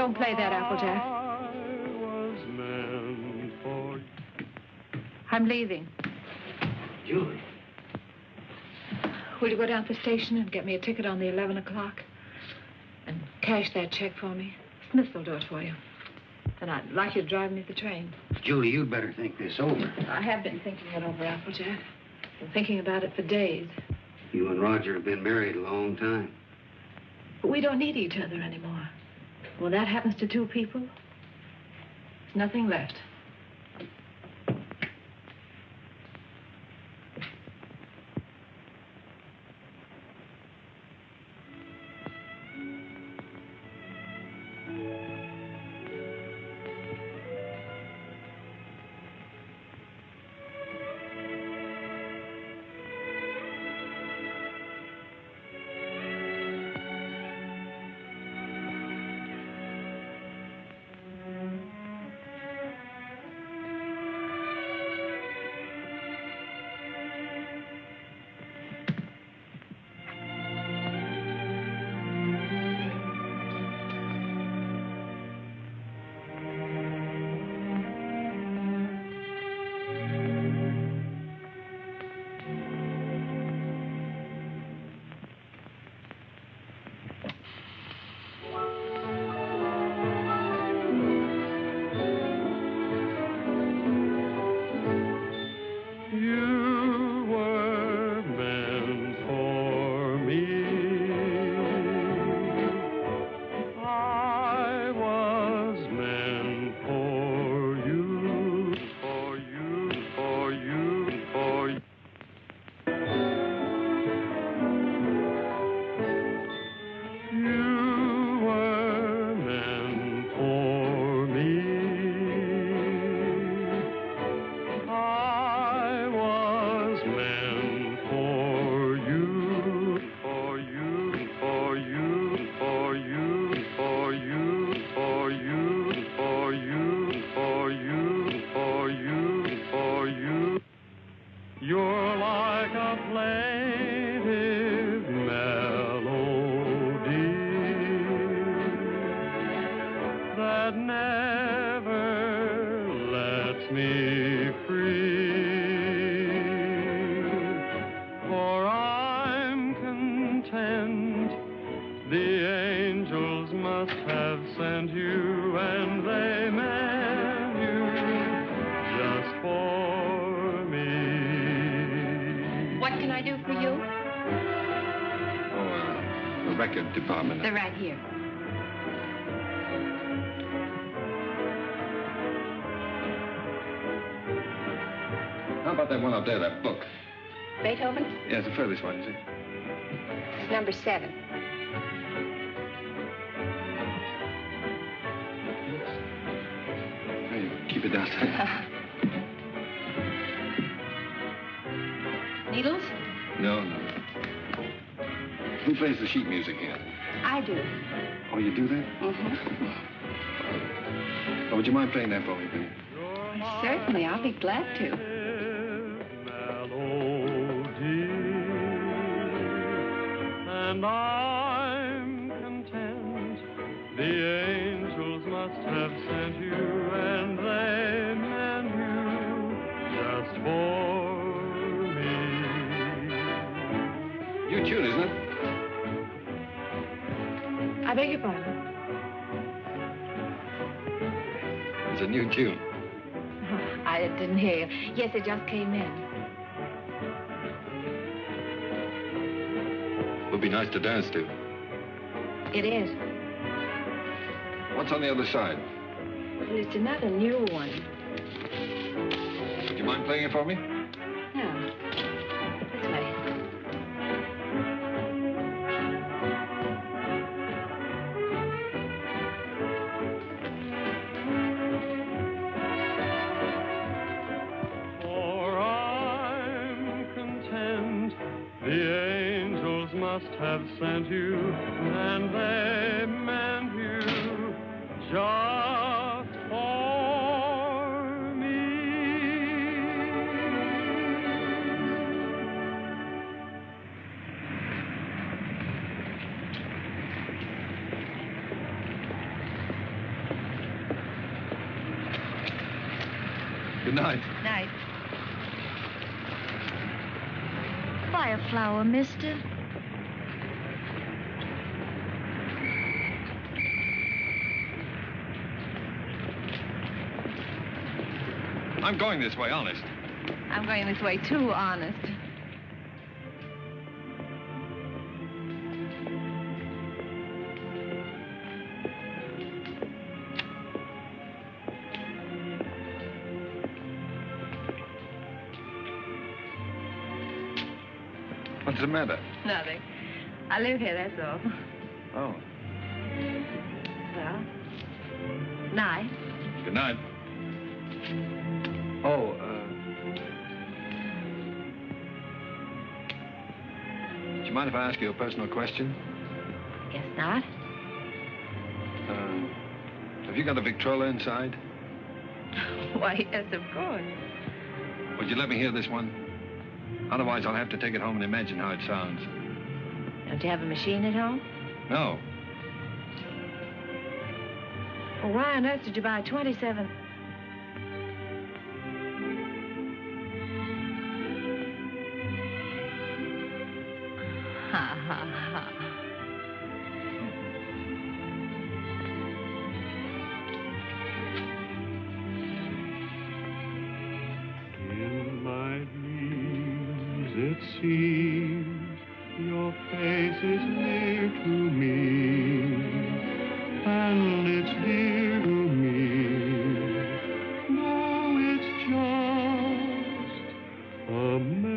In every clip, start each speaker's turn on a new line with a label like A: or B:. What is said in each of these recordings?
A: Don't play that, Applejack. I'm leaving.
B: Julie.
A: Will you go down to the station and get me a ticket on the 11 o'clock? And cash that check for me? Smith will do it for you. And I'd like you to drive me to the train.
B: Julie, you'd better think this over.
A: I have been thinking it over, Applejack. Been thinking about it for days.
B: You and Roger have been married a long time.
A: But we don't need each other anymore. When that happens to two people, there's nothing left.
C: Department.
A: They're right here.
C: How about that one up there, that book?
A: Beethoven?
C: Yeah, it's the furthest one, you see.
A: It's number 7.
C: Hey, keep it down.
A: Needles?
C: No. Who plays the sheet music here?
A: I do.
C: Oh, you do that?
A: Mm-hmm.
C: Oh, would you mind playing that for me, please?
A: Certainly, I'll be glad to.
D: And I'm content. The angels must have sent you, and they meant you just for me.
C: New tune, isn't it?
A: I beg your pardon?
C: It's a new tune.
A: Oh, I didn't hear you. Yes, it just came in.
C: Would be nice to dance to.
A: It is.
C: What's on the other side?
A: Well, it's another new one.
C: Would you mind playing it for me?
A: No. This way.
D: Must have sent you, and they meant you just for me.
C: Good night.
E: Night. Buy a flower, mister.
C: I'm going this way, honest.
E: I'm going this way, too, honest.
C: What's the matter?
E: Nothing. I live here, that's all.
C: Oh.
E: Well, night.
C: Good night. Oh, do you mind if I ask you a personal question?
E: Guess not.
C: Have you got a Victrola inside?
E: Why, yes, of course.
C: Would you let me hear this one? Otherwise, I'll have to take it home and imagine how it sounds.
E: Don't you have a machine at home?
C: No.
E: Well, why on earth did you buy 27? Ha, ha, ha.
D: In my dreams, it seems your face is near to me, and it's dear to me. No, it's just a memory.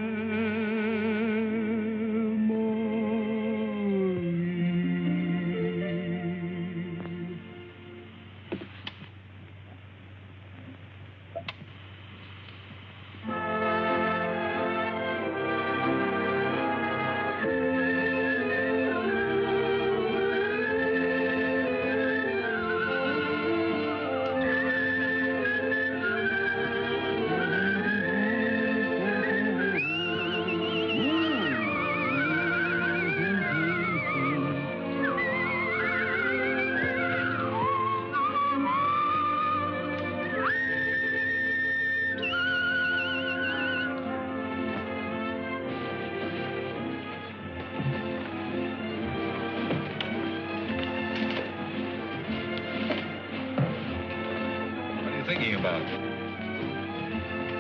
C: What are you thinking about?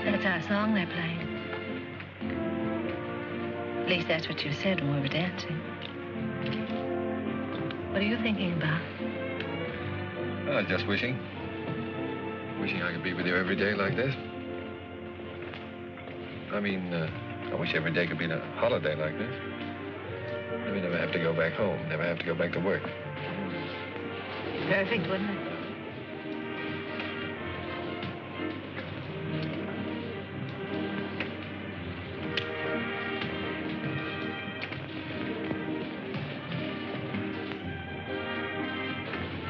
E: That's our song they're playing. At least that's what you said when we were dancing. What are you thinking about?
C: Just wishing. Wishing I could be with you every day like this. I mean, I wish every day could be a holiday like this. Then we never have to go back home, never have to go back to work.
E: Perfect, wouldn't it?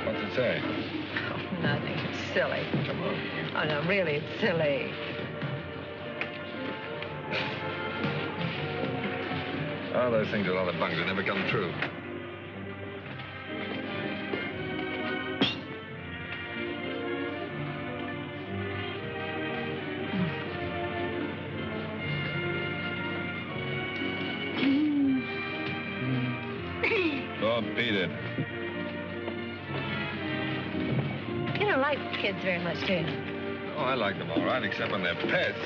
C: What's it say?
E: Oh, nothing. It's silly.
C: Come on.
E: Oh, no, really, it's silly.
C: Oh, those things are all the bunk. They never come true. Oh, beat it.
E: You don't like kids very much, do you?
C: Oh, I like them all right, except when they're pets.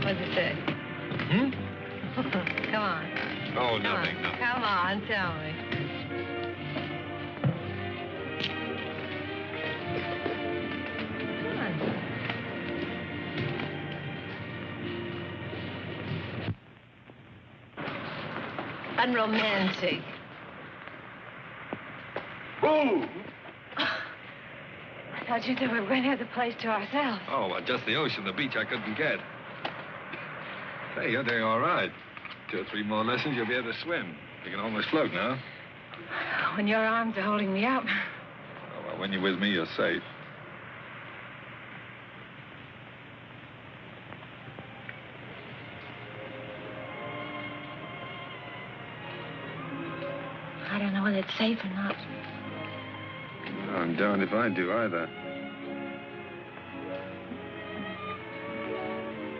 E: What's it say?
C: Hmm?
E: Come on.
C: Oh,
E: Come
C: nothing,
E: on.
C: nothing.
E: Come on, tell me. Come on. Unromantic.
C: Boom!
E: I thought you said we were going to have the place to ourselves.
C: Oh, well, just the ocean, the beach I couldn't get. Hey, you're doing all right. 2 or 3 more lessons, you'll be able to swim. You can almost float now.
E: When your arms are holding me up.
C: Oh, well, when you're with me, you're safe.
E: I don't know whether it's safe or not.
C: I'm darned if I do either.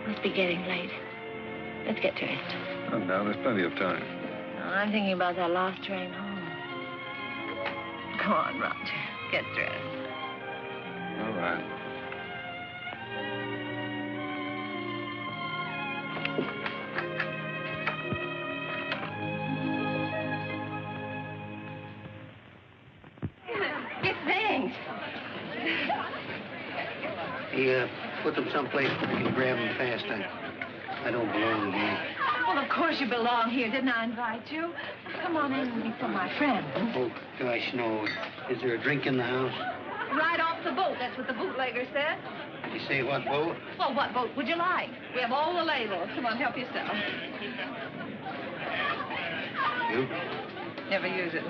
E: Must be getting late. Let's get dressed.
C: Oh, no, there's plenty of time.
E: Oh, I'm thinking about that last train home. Come on, Roger. Get dressed.
C: All right.
E: Get things.
B: He put them someplace where we can grab them fast. I don't belong here.
A: Well, of course you belong here. Didn't I invite you? Come on in and meet some of my friends.
B: Oh, gosh, no. Is there a drink in the house?
A: Right off the boat. That's what the bootlegger said.
B: You say what boat?
A: Well, what boat would you like? We have all the labels. Come on, help yourself.
B: You?
A: Never use it.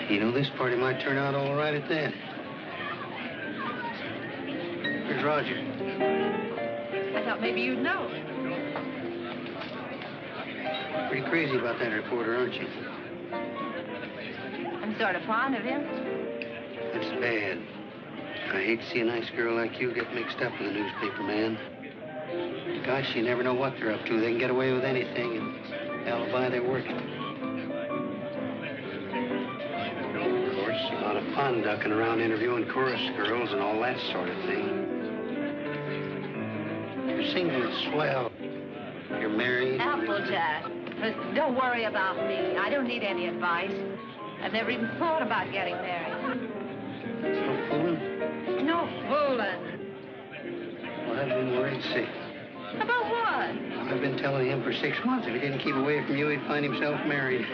B: You know, this party might turn out all right at that. Where's Roger?
A: I thought maybe you'd know.
B: Pretty crazy about that reporter, aren't you?
A: I'm sort of fond of him.
B: That's bad. I hate to see a nice girl like you get mixed up with a newspaper man. Gosh, you never know what they're up to. They can get away with anything and alibi they're working. Of course, a lot of fun ducking around interviewing chorus girls and all that sort of thing. You're single, it's swell. You're married.
A: Applejack. Listen, don't worry about me. I don't need any advice. I've never even thought about getting married.
B: No fooling?
A: No fooling.
B: Well, I've been worried sick.
A: About what?
B: I've been telling him for 6 months if he didn't keep away from you, he'd find himself married.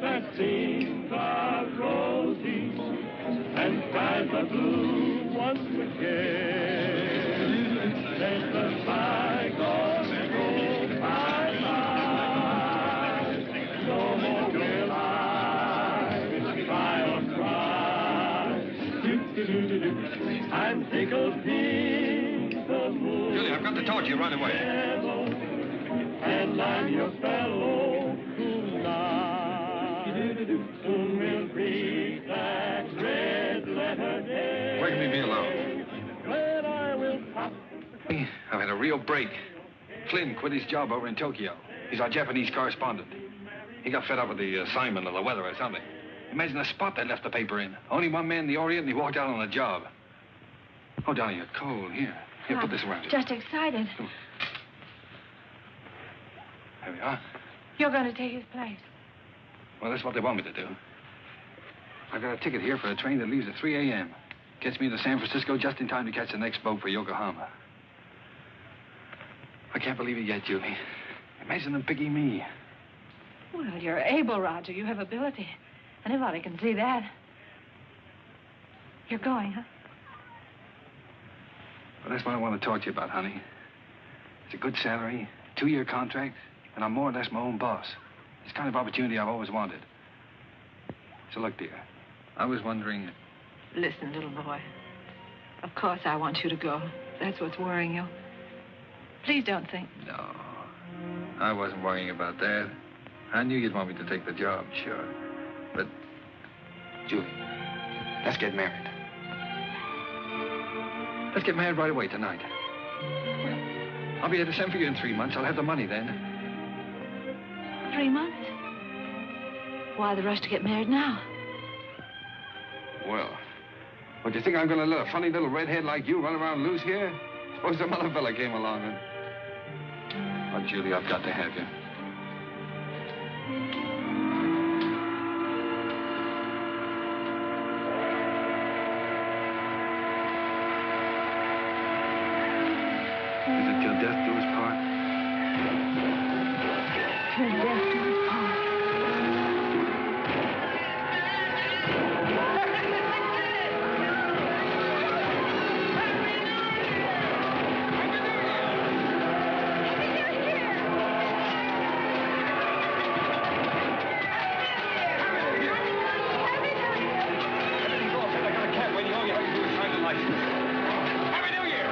D: That seems are rosy and skies are blue once again. Let the bygones go bye-bye. No more will I cry or cry. Do-do-do-do-do. And take a piece of moon.
C: Julie, I've got to talk to you right away.
D: And I'm your fellow tonight. Soon we'll reach that red letter day.
C: Where can we be alone?
D: When I will pop.
C: I've had a real break. Flynn quit his job over in Tokyo. He's our Japanese correspondent. He got fed up with the assignment or the weather or something. Imagine the spot they left the paper in. Only one man in the Orient, and he walked out on the job. Oh, Donnie, you're cold. Here, put this around you.
A: Just excited.
C: There we are.
A: You're going to take his place.
C: Well, that's what they want me to do. I've got a ticket here for a train that leaves at 3 a.m. Gets me to San Francisco just in time to catch the next boat for Yokohama. I can't believe it yet, Julie. Imagine them picking me.
A: Well, you're able, Roger. You have ability. Anybody can see that. You're going, huh?
C: Well, that's what I want to talk to you about, honey. It's a good salary, 2-year contract, and I'm more or less my own boss. It's the kind of opportunity I've always wanted. So look, dear, I was wondering...
A: Listen, little boy. Of course I want you to go. That's what's worrying you. Please don't think...
C: No, I wasn't worrying about that. I knew you'd want me to take the job, sure. But, Julie, let's get married. Let's get married right away tonight. I'll be able to send for you in 3 months. I'll have the money then.
A: 3 months? Why the rush to get married now?
C: Well, do you think I'm going to let a funny little redhead like you run around loose here? Suppose some other fella came along and... Oh, Julie, I've got to have you. Is it till death do us part?
A: Till death do us part.
C: Happy New Year!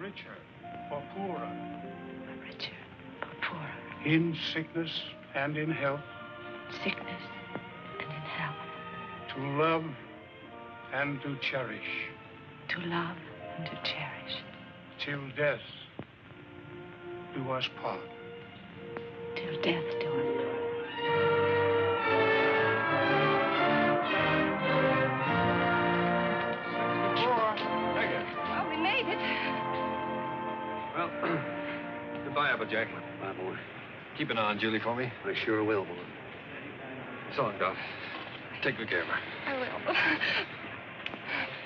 F: richer or poorer.
A: Richer or poorer.
F: In sickness and in health.
A: Sickness and in health.
F: To love and to cherish.
A: To love and to cherish.
F: Till death do us part.
A: Till death do us part.
E: Well, we made it.
C: Well, goodbye, Applejack.
B: Bye, boy.
C: Keep an eye on Julie for me.
B: I sure will, boy.
C: So long, Doc. Take good care of her.
E: I will.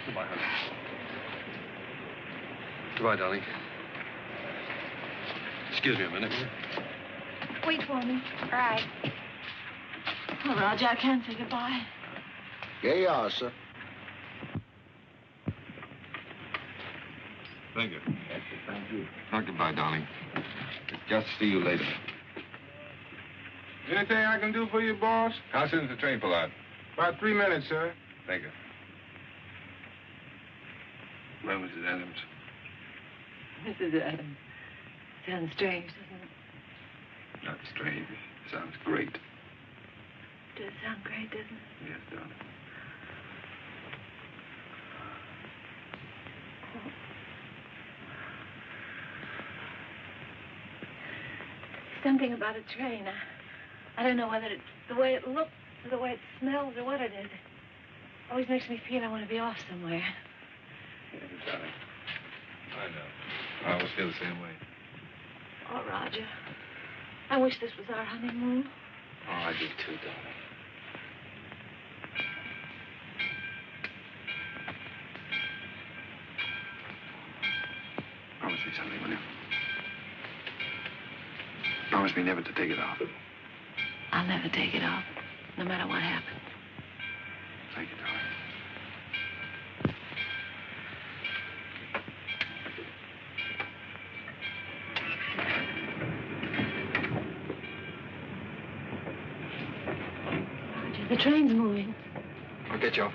C: Goodbye, honey. Goodbye, darling. Excuse me a minute.
E: Wait for me. All right.
A: Oh, Roger, I can't say goodbye.
G: Here you are, sir.
C: Thank you.
G: Thank you.
C: Not goodbye, darling. Just see you later.
F: Anything I can do for you, boss?
C: How soon does the train pull out?
F: About 3 minutes, sir.
C: Thank you. Well, Mrs. Adams.
A: Mrs. Adams. Sounds strange, doesn't it?
C: Not strange. Sounds great.
A: It does sound great, doesn't it?
C: Yes, darling.
A: Something about a train. I don't know whether it's the way it looks or the way it smells or what it is. It always makes me feel I want to be off somewhere.
C: Yes, darling. I know. I always feel the same way.
A: Oh, Roger. I wish this was our honeymoon.
C: Oh, I do too, darling. Promise me something, will you? Promise me never to take it off.
A: I'll never take it off, no matter what happens.
C: Thank you, darling.
A: Roger, the train's moving.
C: I'll get you off.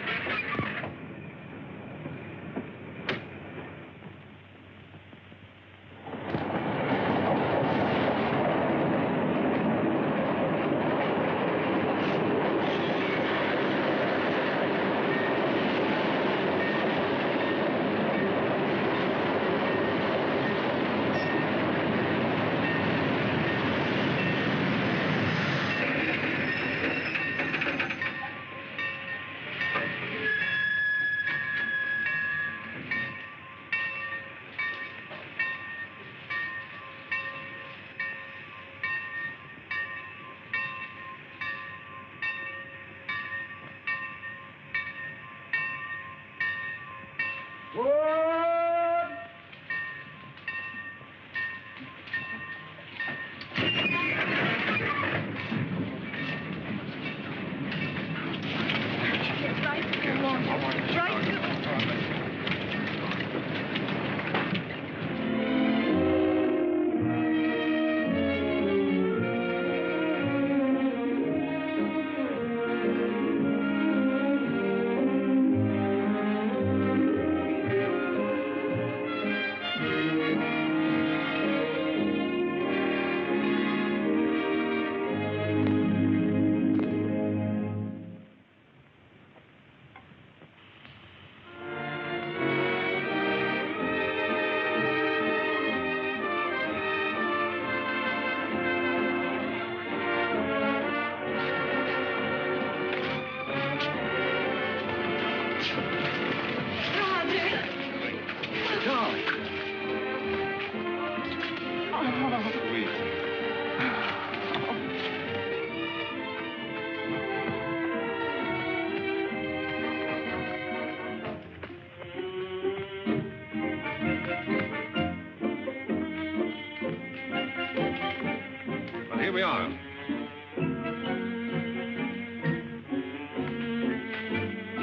C: Here we are.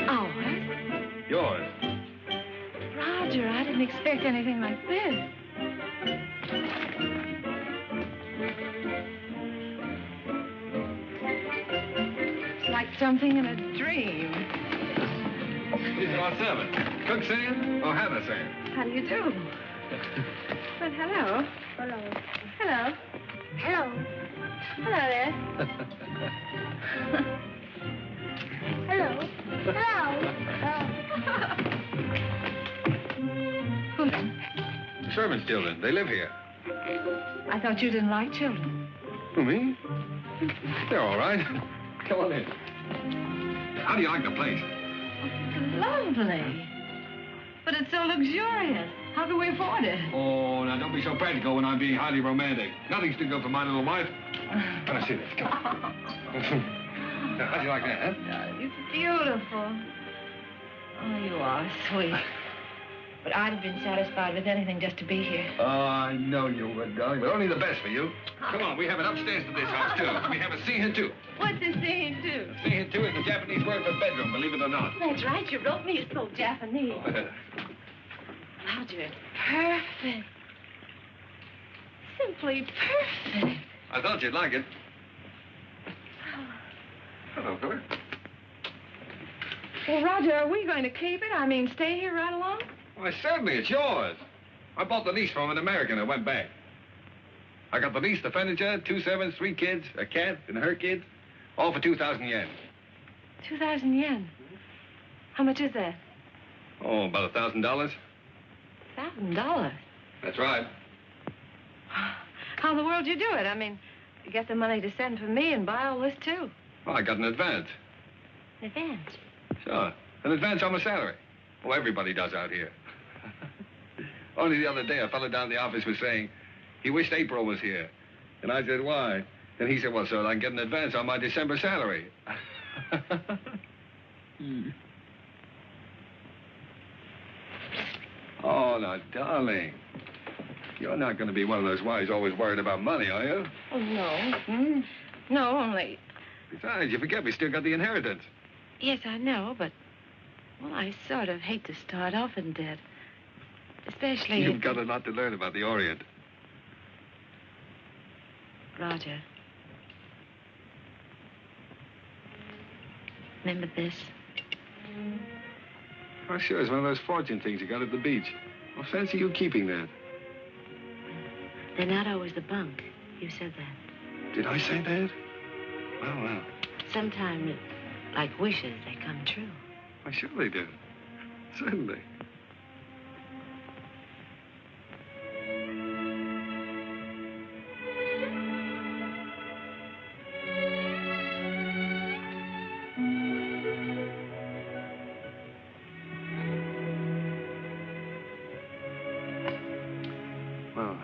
A: Ours?
C: Yours.
A: Roger, I didn't expect anything like this. It's like something in a dream.
C: These are our servants. Cook saying or Hannah saying?
A: How do you do? But hello.
H: Hello.
A: Hello.
H: Hello.
A: Hello there.
H: Hello. Hello.
A: Who's in?
C: The servants, children. They live here.
A: I thought you didn't like children.
C: Who, me? They're all right. Come on in. How do you like the place?
A: Lovely. But it's so luxurious. How can we afford it?
C: Oh, now don't be so practical when I'm being highly romantic. Nothing's too good for my little wife. Let me see this. Come on. Now, how do you like that, huh?
A: It's beautiful. Oh, you are sweet. But I'd have been satisfied with anything just to be here.
C: Oh, I know you would, darling, but only the best for you. Come on, we have it upstairs to this house, too. We have a scene, too.
A: What's this scene, too?
C: A scene, too, is the Japanese word for bedroom, believe it or not.
A: That's right. You wrote me. You spoke Japanese. Roger, it's perfect. Simply perfect.
C: I thought you'd like it. Hello, fella.
A: Well, Roger, are we going to keep it? I mean, stay here right along?
C: Why, certainly, it's yours. I bought the lease from an American that went back. I got the lease, the furniture, 2 servants, 3 kids, a cat, and her kids, all for 2,000 yen.
A: 2,000 yen? How much is that?
C: Oh, about $1,000.
A: $1,000?
C: That's right.
A: How in the world do you do it? I mean, you get the money to send for me and buy all this, too.
C: Well, I got an advance.
A: Advance?
C: Sure. An advance on my salary. Oh, everybody does out here. Only the other day, a fellow down in the office was saying he wished April was here. And I said, why? And he said, well, sir, I can get an advance on my December salary. Oh, now, darling. You're not going to be one of those wives always worried about money, are you?
A: Oh, no. No, only...
C: Besides, you forget we still got the inheritance.
A: Yes, I know, but... Well, I sort of hate to start off in debt. Especially...
C: You've got a lot to learn about the Orient.
A: Roger. Remember this?
C: Oh, sure, it's one of those fortune things you got at the beach. Well, fancy you keeping that.
A: They're not always the bunk. You said that.
C: Did I say that? Well.
A: Sometimes, like wishes, they come true.
C: Why, sure they do. Certainly. Well,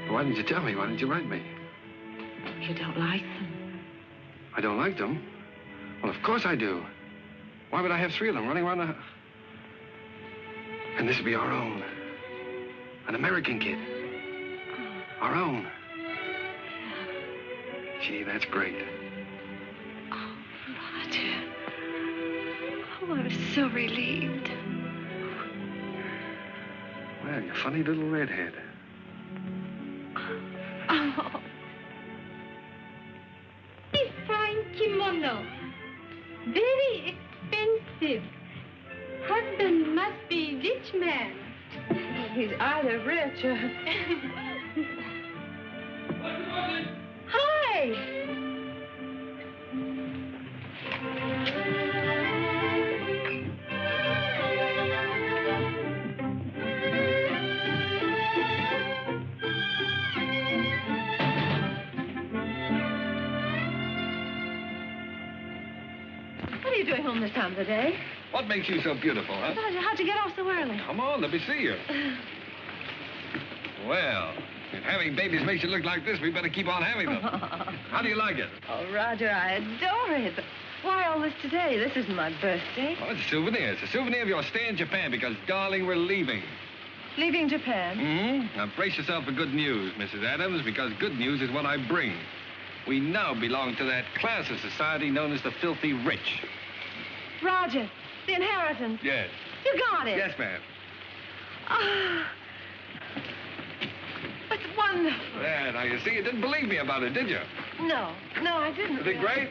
C: why didn't you tell me? Why didn't you write me?
A: You don't like them?
C: I don't like them? Well, of course I do. Why would I have 3 of them running around the... And this would be our own. An American kid. Our own. Gee, that's great.
A: Oh, Roger. Oh, I'm so relieved.
C: Well, you funny little redhead.
A: Oh.
H: This fine kimono. Very expensive. Husband must be rich man.
A: He's either rich or...
H: Hi.
A: What are you doing home this time of the day?
C: What makes you so beautiful, huh?
A: How'd you get off so early?
C: Come on, let me see you. Well, if having babies makes you look like this, we better keep on having them. How do you like it?
A: Oh, Roger, I adore it. But why all this today? This isn't my birthday.
C: Oh, it's a souvenir. It's a souvenir of your stay in Japan because, darling, we're leaving.
A: Leaving Japan?
C: Mm-hmm. Now, brace yourself for good news, Mrs. Adams, because good news is what I bring. We now belong to that class of society known as the filthy rich.
A: Roger, the inheritance.
C: Yes.
A: You got it.
C: Yes, ma'am.
A: Ah. It's wonderful.
C: Yeah, now, you see, you didn't believe me about it, did you?
A: No, I didn't.
C: Isn't it great?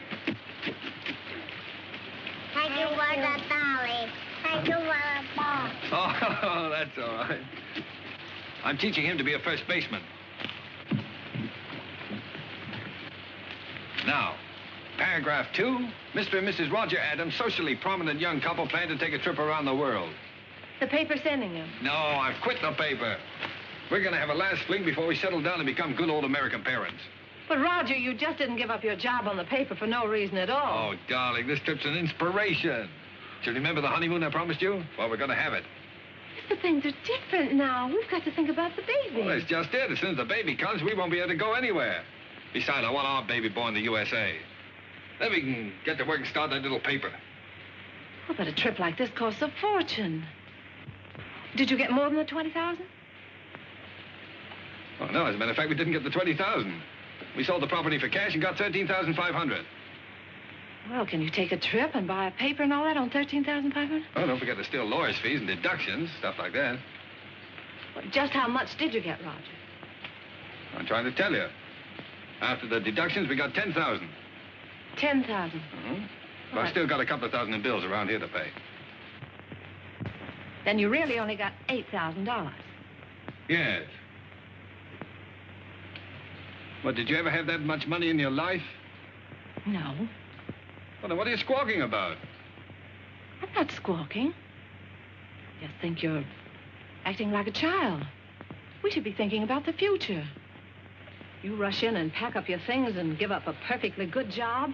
H: Thank you for the dolly. Thank you for the ball.
C: Oh, that's all right. I'm teaching him to be a first baseman. Now, paragraph 2, Mr. and Mrs. Roger Adams, socially prominent young couple, plan to take a trip around the world.
A: The paper's sending him.
C: No, I've quit the paper. We're going to have a last fling before we settle down and become good old American parents.
A: But, Roger, you just didn't give up your job on the paper for no reason at all.
C: Oh, darling, this trip's an inspiration. Do you remember the honeymoon I promised you? Well, we're going to have it.
A: But things are different now. We've got to think about the baby.
C: Well, that's just it. As soon as the baby comes, we won't be able to go anywhere. Besides, I want our baby born in the USA. Then we can get to work and start that little paper.
A: Oh, but a trip like this costs a fortune. Did you get more than the 20,000?
C: Oh, no, as a matter of fact, we didn't get the 20,000. We sold the property for cash and got 13,500.
A: Well, can you take a trip and buy a paper and all that on 13,500?
C: Oh, don't forget there's still lawyer's fees and deductions, stuff like that.
A: Well, just how much did you get, Roger?
C: I'm trying to tell you. After the deductions, we got 10,000.
A: 10,000.
C: Mm-hmm. But I've still got a couple of thousand in bills around here to pay.
A: Then you really only got $8,000.
C: Yes. Well, did you ever have that much money in your life?
A: No.
C: Well, then what are you squawking about?
A: I'm not squawking. Just think you're acting like a child. We should be thinking about the future. You rush in and pack up your things and give up a perfectly good job.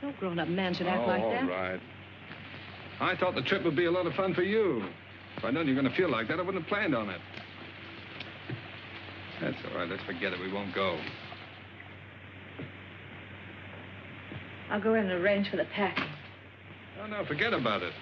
A: No grown-up man should act like that.
C: All right. I thought the trip would be a lot of fun for you. If I'd known you were going to feel like that, I wouldn't have planned on it. That's all right. Let's forget it. We won't go.
A: I'll go in and arrange for the packing.
C: Oh, no, forget about it.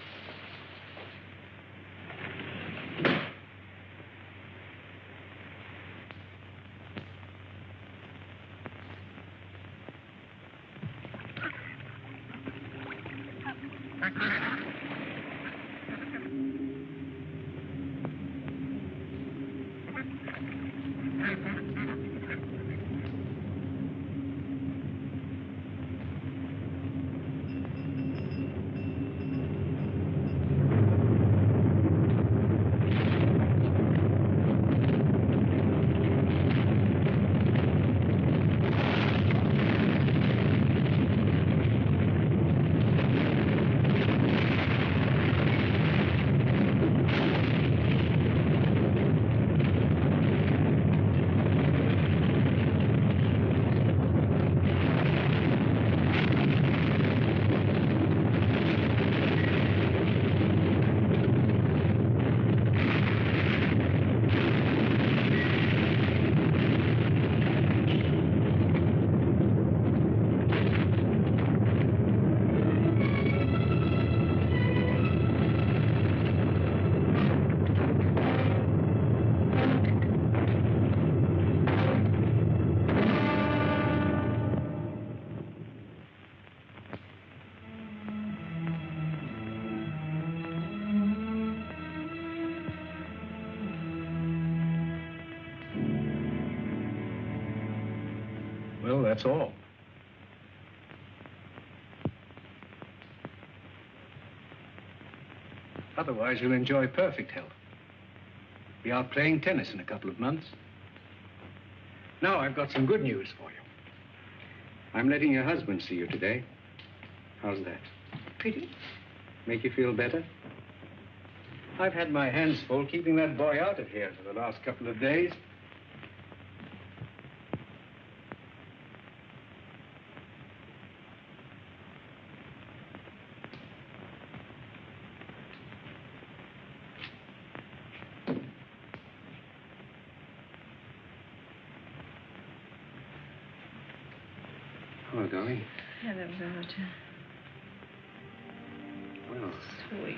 F: Well, that's all. Otherwise, you'll enjoy perfect health. Be out playing tennis in a couple of months. Now, I've got some good news for you. I'm letting your husband see you today. How's that?
A: Pretty.
F: Make you feel better? I've had my hands full keeping that boy out of here for the last couple of days.
B: Hello, darling.
A: Hello, Roger.
B: Well,
A: Sweet.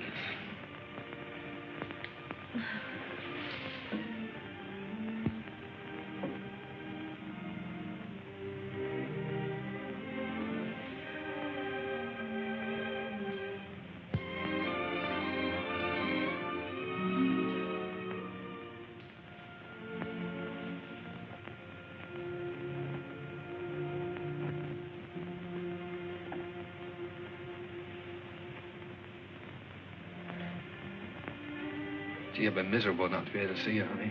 C: Gee, I've been miserable not to be able to see you, honey.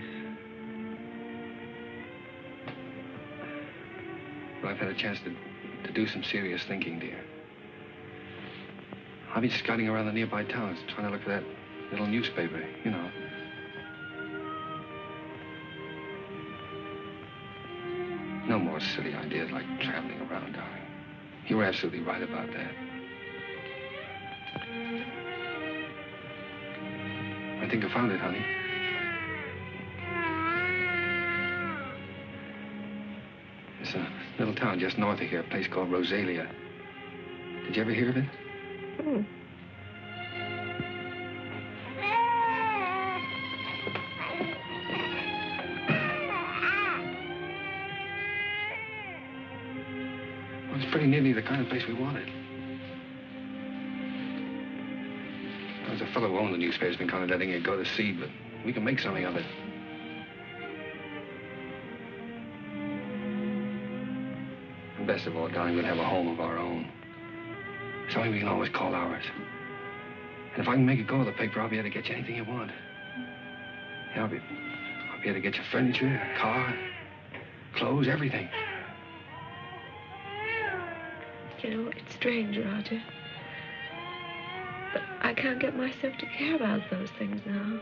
C: had a chance to do some serious thinking, dear. I'll be scouting around the nearby towns, trying to look for that little newspaper, you know. No more silly ideas like traveling around, darling. You were absolutely right about that. I think I found it, honey. It's a little town just north of here, a place called Rosalia. Did you ever hear of it?
E: Hmm.
C: Well, it's pretty nearly the kind of place we wanted. There's a fellow who owned the newspaper has been kind of letting it go to seed, but we can make something of it. And best of all, darling, we'll have a home of our own. Something we can always call ours. And if I can make it go to the paper, I'll be able to get you anything you want. Yeah, I'll be able to get you furniture, a car, clothes, everything.
E: You know, it's strange, Roger. But I can't get myself to care about those things now.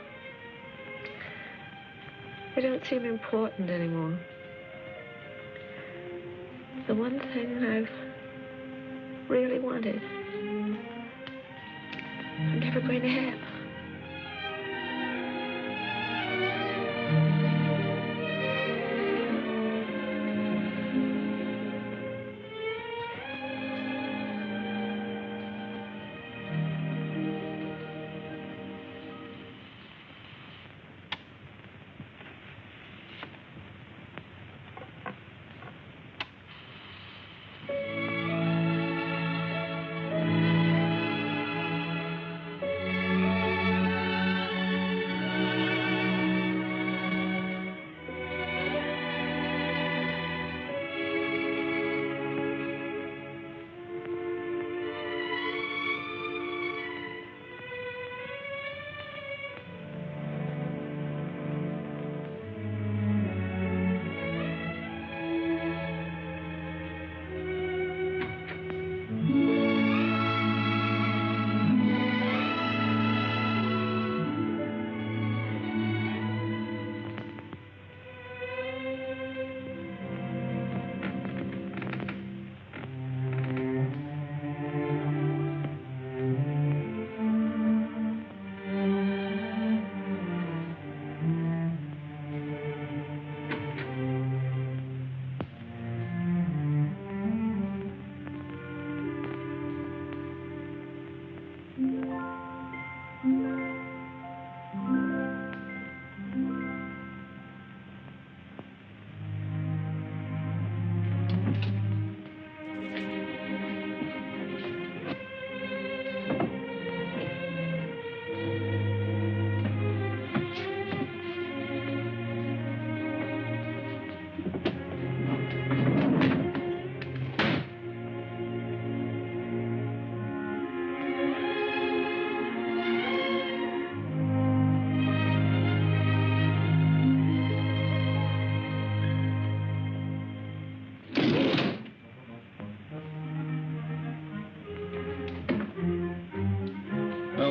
E: They don't seem important anymore. The one thing I've really wanted, I'm never going to have.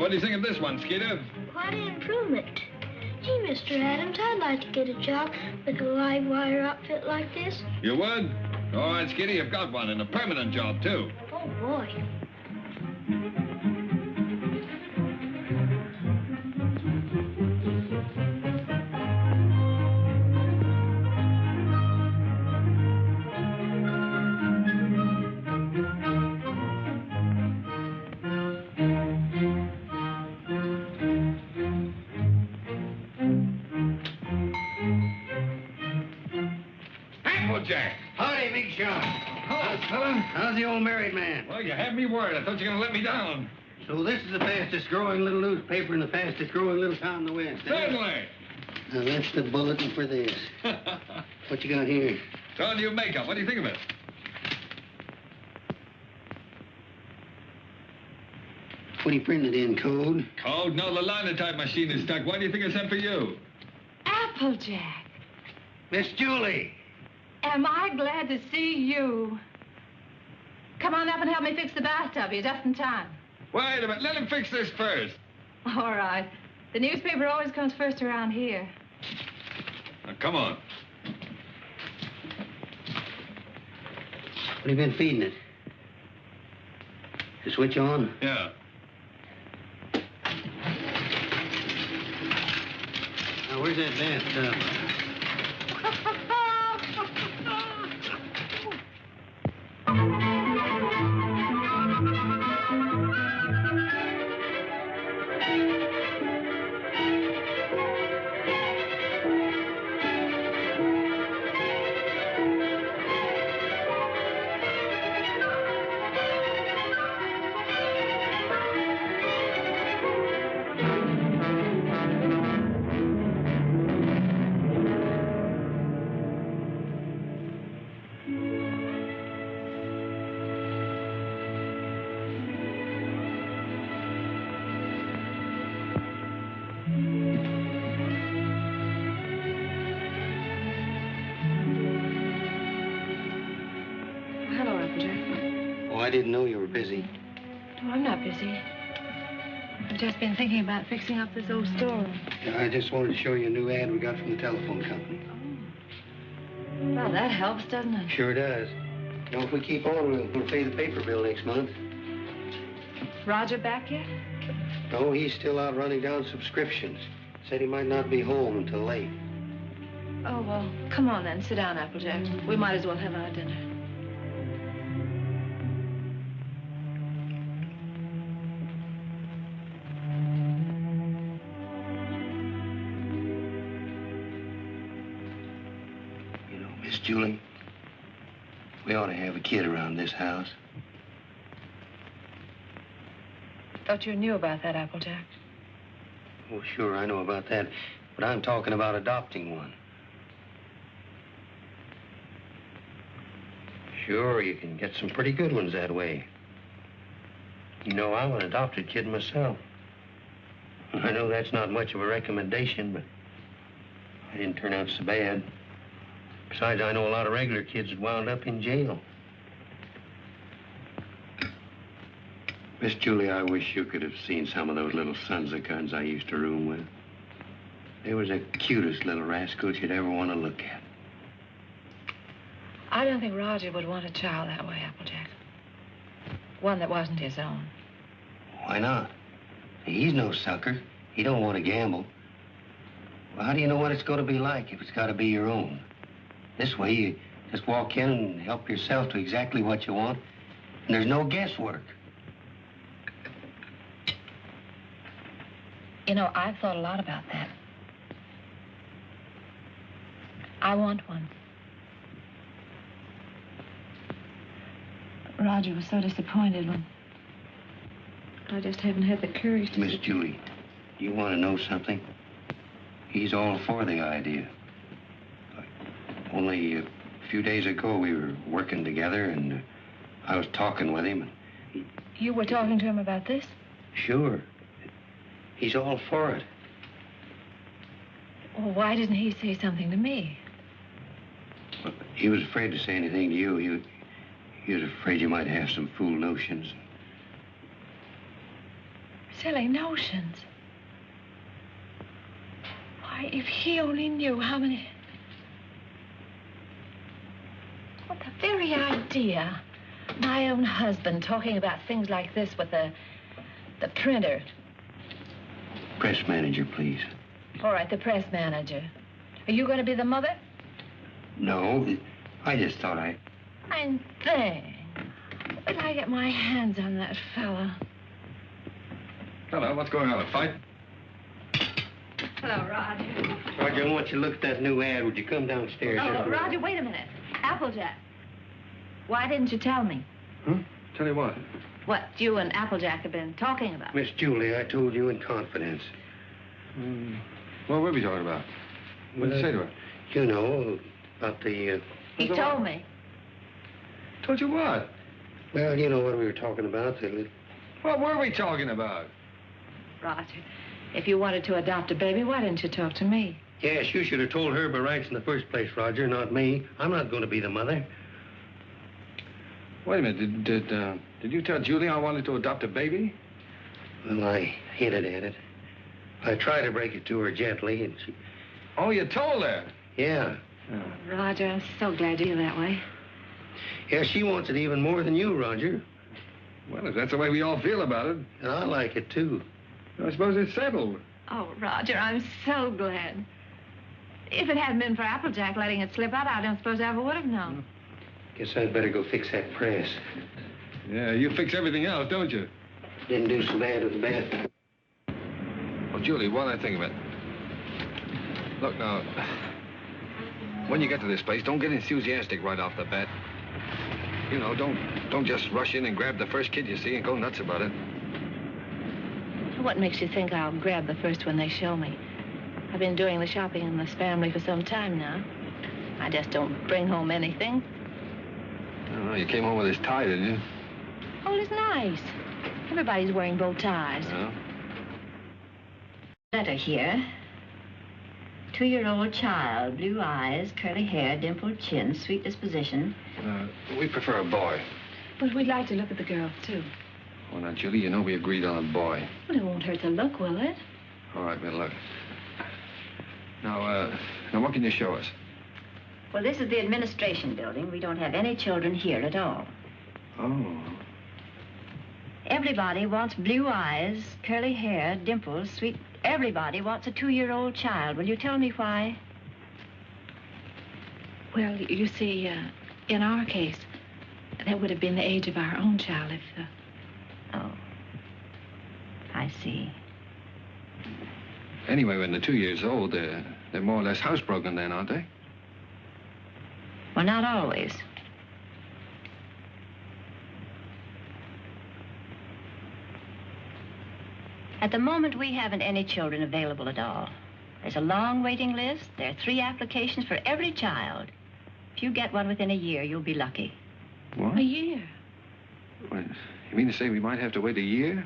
C: What do you think of this one, Skeeter?
H: Quite an improvement. Gee, Mr. Adams, I'd like to get a job with a live wire outfit like this.
C: You would? All right, Skeeter, you've got one, and a permanent job, too.
H: Oh, boy.
C: Jack.
B: Howdy, Big Shot.
C: Hello, fella.
B: How's the old married man?
C: Well, you had me worried. I thought you were going to let me down.
B: So this is the fastest growing little newspaper in the fastest growing little town in the West, eh?
C: Certainly.
B: Now, that's the bulletin for this. What you got here?
C: It's all new makeup. What do you think of it?
B: What he printed in, code?
C: Code? No, the linotype machine is stuck. Why do you think I sent for you?
A: Applejack.
B: Miss Julie.
A: am I glad to see you. Come on up and help me fix the bathtub. You're just in time.
C: Wait a minute. Let him fix this first.
A: All right. The newspaper always comes first around here.
C: Now, come on.
B: What have you been feeding it? The switch on?
C: Yeah.
B: Now, where's that bathtub? I didn't know you were busy.
A: Oh, I'm not busy. I've just been thinking about fixing up this old storeroom.
B: Yeah, I just wanted to show you a new ad we got from the telephone company.
A: Oh. Well, that helps, doesn't it?
B: Sure does. You know, if we keep on, we'll pay the paper bill next month.
A: Roger back yet?
B: No, he's still out running down subscriptions. Said he might not be home until late.
A: Oh, well, come on then. Sit down, Applejack. We might as well have our dinner.
B: Miss Julie, we ought to have a kid around this house.
A: Thought you knew about that, Applejack.
B: Oh, sure, I know about that. But I'm talking about adopting one. Sure, you can get some pretty good ones that way. You know, I'm an adopted kid myself. I know that's not much of a recommendation, but I didn't turn out so bad. Besides, I know a lot of regular kids that wound up in jail. Miss Julie, I wish you could have seen some of those little sons of guns I used to room with. They was the cutest little rascals you'd ever want to look at.
A: I don't think Roger would want a child that way, Applejack. One that wasn't his own.
B: Why not? He's no sucker. He don't want to gamble. Well, how do you know what it's going to be like if it's got to be your own? This way, you just walk in and help yourself to exactly what you want, and there's no guesswork.
A: You know, I've thought a lot about that. I want one. Roger was so disappointed when I just haven't had the courage to...
B: Miss Julie, you want to know something? He's all for the idea. Only a few days ago, we were working together, and I was talking with him.
A: You were talking to him about this?
B: Sure. He's all for it.
A: Well, why didn't he say something to me?
B: Well, he was afraid to say anything to you. He was afraid you might have some fool notions.
A: Silly notions. Why, if he only knew how many... What, the very idea. My own husband talking about things like this with the printer.
B: Press manager, please.
A: All right, the press manager. Are you going to be the mother?
B: No, I just thought I...
A: Fine thing. Where did I get my hands on that fella?
C: Hello, what's going on, a fight?
A: Hello, Roger.
B: Roger, I want you to look at that new ad. Would you come downstairs?
A: Oh, Roger, wait a minute. Applejack. Why didn't you tell me?
C: Huh? Tell you what?
A: What you and Applejack have been talking about.
B: Miss Julie, I told you in confidence.
C: What were we talking about? What did you say to her?
B: You know, about the...
A: He told me.
C: Told you what?
B: Well, you know what we were talking about.
C: What were we talking about?
A: Roger, if you wanted to adopt a baby, why didn't you talk to me?
B: Yes, you should have told her by rights in the first place, Roger, not me. I'm not going to be the mother.
C: Wait a minute. Did you tell Julie I wanted to adopt a baby?
B: Well, I hinted at it. I tried to break it to her gently, and she...
C: Oh, you told her?
B: Yeah.
A: Oh, Roger, I'm so glad you feel that way.
B: Yeah, she wants it even more than you, Roger.
C: Well, if that's the way we all feel about it.
B: And I like it, too.
C: I suppose it's settled.
A: Oh, Roger, I'm so glad. If it hadn't been for Applejack letting it slip out, I don't suppose I ever would have known.
B: Guess I'd better go fix that press.
C: Yeah, you fix everything else, don't you?
B: Didn't do so bad with the bat.
C: Oh, Julie, while I think of it. Look, now, when you get to this place, don't get enthusiastic right off the bat. You know, don't just rush in and grab the first kid you see and go nuts about it.
A: What makes you think I'll grab the first one they show me? I've been doing the shopping in this family for some time now. I just don't bring home anything.
C: Oh, you came home with this tie, didn't you?
A: Oh, it's nice. Everybody's wearing bow ties.
C: Yeah.
I: Letter here. 2-year-old child, blue eyes, curly hair, dimpled chin, sweet disposition.
C: We prefer a boy.
A: But we'd like to look at the girls, too.
C: Oh, now, Julie, you know we agreed on a boy.
A: Well, it won't hurt to look, will it?
C: All right, we'll look. Now what can you show us?
I: Well, this is the administration building. We don't have any children here at all.
C: Oh.
I: Everybody wants blue eyes, curly hair, dimples, sweet... Everybody wants a 2-year-old child. Will you tell me why?
A: Well, you see, in our case, that would have been the age of our own child if...
I: Oh. I see.
C: Anyway, when they're 2 years old, they're more or less housebroken then, aren't they?
I: Well, not always. At the moment, we haven't any children available at all. There's a long waiting list. There are 3 applications for every child. If you get one within a year, you'll be lucky.
C: What?
A: A year?
C: What? You mean to say we might have to wait a year?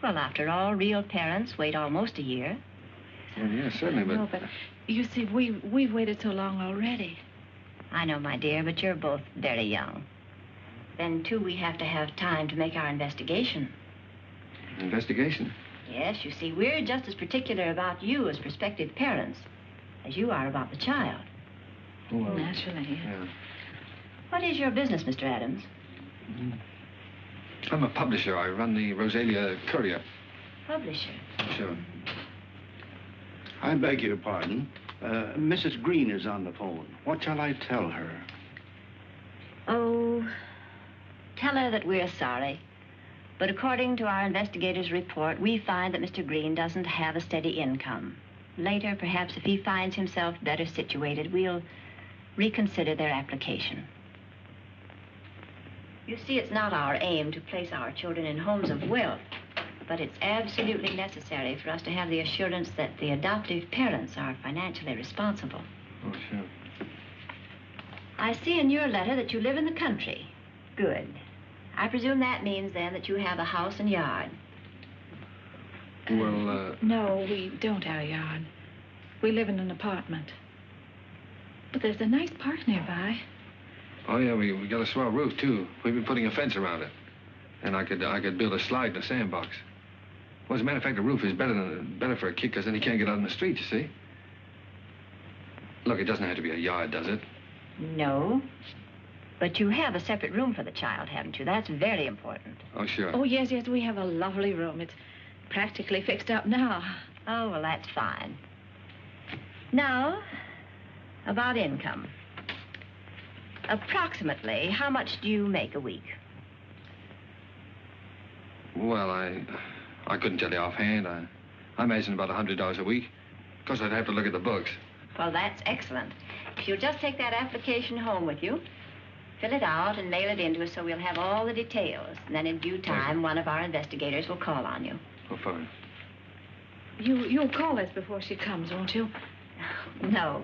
I: Well, after all, real parents wait almost a year.
C: Well, yeah, certainly, but...
A: No, but you see, we've waited so long already.
I: I know, my dear, but you're both very young. Then, too, we have to have time to make our investigation.
C: Investigation?
I: Yes, you see, we're just as particular about you as prospective parents as you are about the child.
C: Oh, well,
A: naturally.
C: Yeah.
I: What is your business, Mr. Adams?
C: I'm a publisher. I run the Rosalia Courier.
I: Publisher?
C: Sure.
G: I beg your pardon. Mrs. Green is on the phone. What shall I tell her?
I: Oh, tell her that we're sorry. But according to our investigator's report, we find that Mr. Green doesn't have a steady income. Later, perhaps if he finds himself better situated, we'll reconsider their application. You see, it's not our aim to place our children in homes of wealth, but it's absolutely necessary for us to have the assurance that the adoptive parents are financially responsible.
C: Oh, sure.
I: I see in your letter that you live in the country. Good. I presume that means, then, that you have a house and yard.
C: Well,
A: No, we don't have a yard. We live in an apartment. But there's a nice park nearby.
C: Oh, yeah, we got a swell roof, too. We've been putting a fence around it. And I could build a slide in a sandbox. Well, as a matter of fact, the roof is better for a kid, because then he can't get out in the street, you see. Look, it doesn't have to be a yard, does it?
I: No. But you have a separate room for the child, haven't you? That's very important.
C: Oh, sure.
A: Oh, yes, we have a lovely room. It's practically fixed up now.
I: Oh, well, that's fine. Now, about income. Approximately, how much do you make a week?
C: Well, I couldn't tell you offhand. I imagine about $100 a week. Of course, I'd have to look at the books.
I: Well, that's excellent. If you'll just take that application home with you, fill it out and mail it in to us so we'll have all the details. And then in due time, one of our investigators will call on you.
C: Oh, fine.
A: You'll call us before she comes, won't you?
I: No.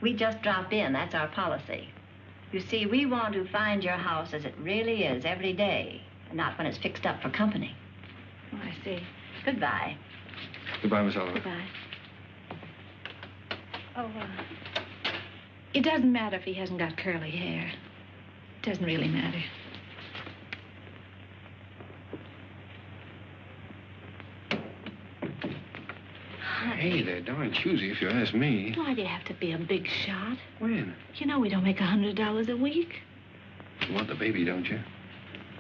I: We just drop in. That's our policy. You see, we want to find your house as it really is every day, and not when it's fixed up for company.
A: Oh, I see.
I: Goodbye.
C: Goodbye, Miss Oliver.
A: Goodbye. Oh, it doesn't matter if he hasn't got curly hair. It doesn't really matter.
C: Hey, they're darn choosy if you ask me.
A: Why do you have to be a big shot?
C: When?
A: You know we don't make $100 a week.
C: You want the baby, don't you?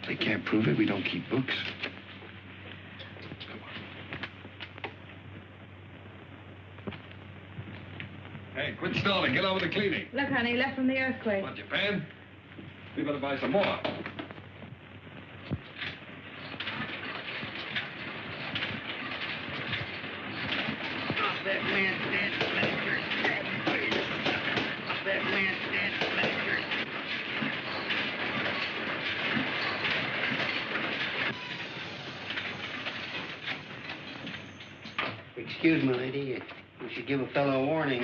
C: If they can't prove it, we don't keep books. Come on. Hey, quit stalling. Get on with the cleaning.
A: Look, honey, left from the earthquake.
C: Want Japan? We better buy some more.
B: Off that man's dead bastard. Off that man's dead bastard. Excuse me, lady. You should give a fellow a warning.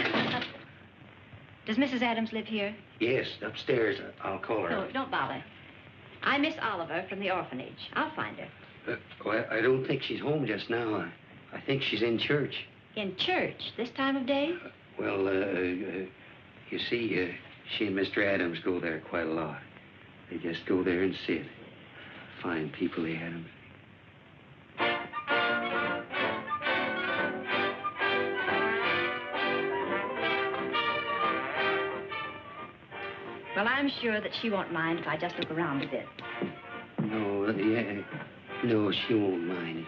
I: Does Mrs. Adams live here?
B: Yes, upstairs. I'll call her.
I: No, don't bother. I'm Miss Oliver from the orphanage. I'll find her.
B: Well, I don't think she's home just now. I think she's in church.
I: In church this time of day?
B: Well, you see, she and Mr. Adams go there quite a lot. They just go there and sit. Fine people, the Adams.
I: Well, I'm sure that she won't mind if I just look around a bit.
B: No, no, she won't mind.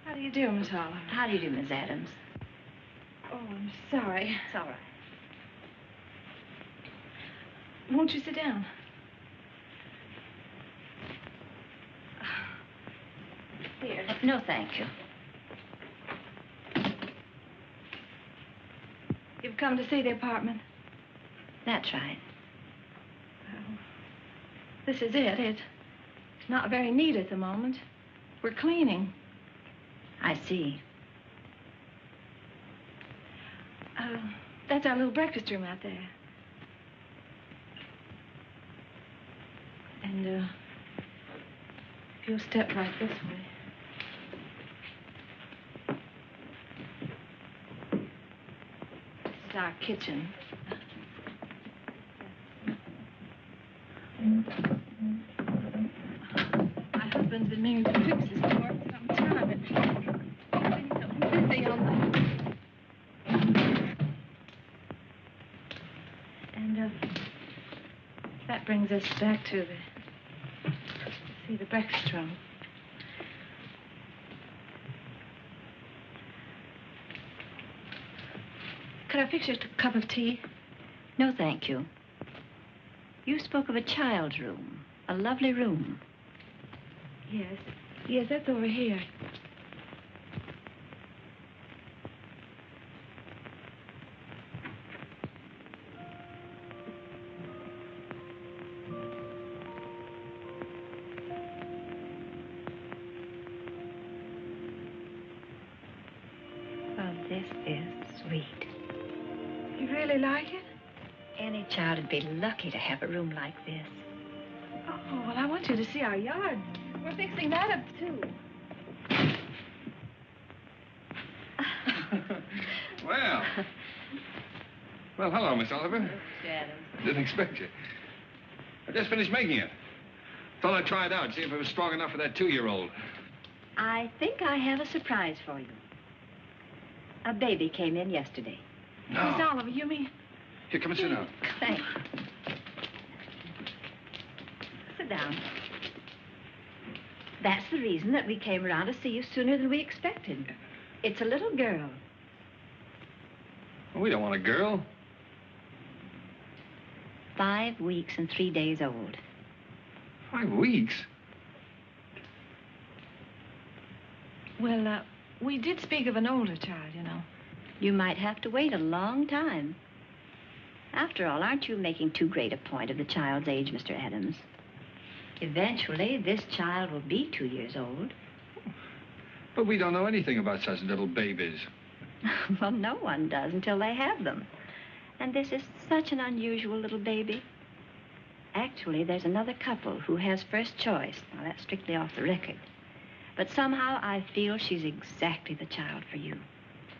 A: How do you do, Miss Oliver?
I: How do you do, Miss Adams?
A: Oh, I'm sorry.
I: It's all right.
A: Won't you sit down? Here.
I: No, thank you.
A: You've come to see the apartment?
I: That's right.
A: Well, this is it. It's not very neat at the moment. We're cleaning.
I: I see.
A: That's our little breakfast room out there. And, if you'll step right this way. This is our kitchen. My husband's been meaning to fix this for some time. He's been so busy on the... And, that brings us back to the breakfast room. Could I fix you a cup of tea?
I: No, thank you. You spoke of a child's room, a lovely room.
A: Yes. Yes, that's over here.
I: Oh, this is sweet.
A: You really like it?
I: Any child would be lucky to have a room like this.
A: Oh, well, I want you to see our yard. We're fixing that up, too.
C: Well, hello, Miss Oliver.
I: Mr. Adams.
C: Didn't expect you. I just finished making it. Thought I'd try it out, see if it was strong enough for that 2-year-old.
I: I think I have a surprise for you. A baby came in yesterday.
C: No.
A: Miss Oliver, you mean...
C: Here, come and sit down.
I: Thanks. Sit down. That's the reason that we came around to see you sooner than we expected. It's a little girl.
C: We don't want a girl.
I: 5 weeks and 3 days old.
C: 5 weeks?
A: Well, we did speak of an older child, you know.
I: You might have to wait a long time. After all, aren't you making too great a point of the child's age, Mr. Adams? Eventually, this child will be 2 years old.
C: But we don't know anything about such little babies.
I: Well, no one does until they have them. And this is such an unusual little baby. Actually, there's another couple who has first choice. Now, that's strictly off the record. But somehow I feel she's exactly the child for you.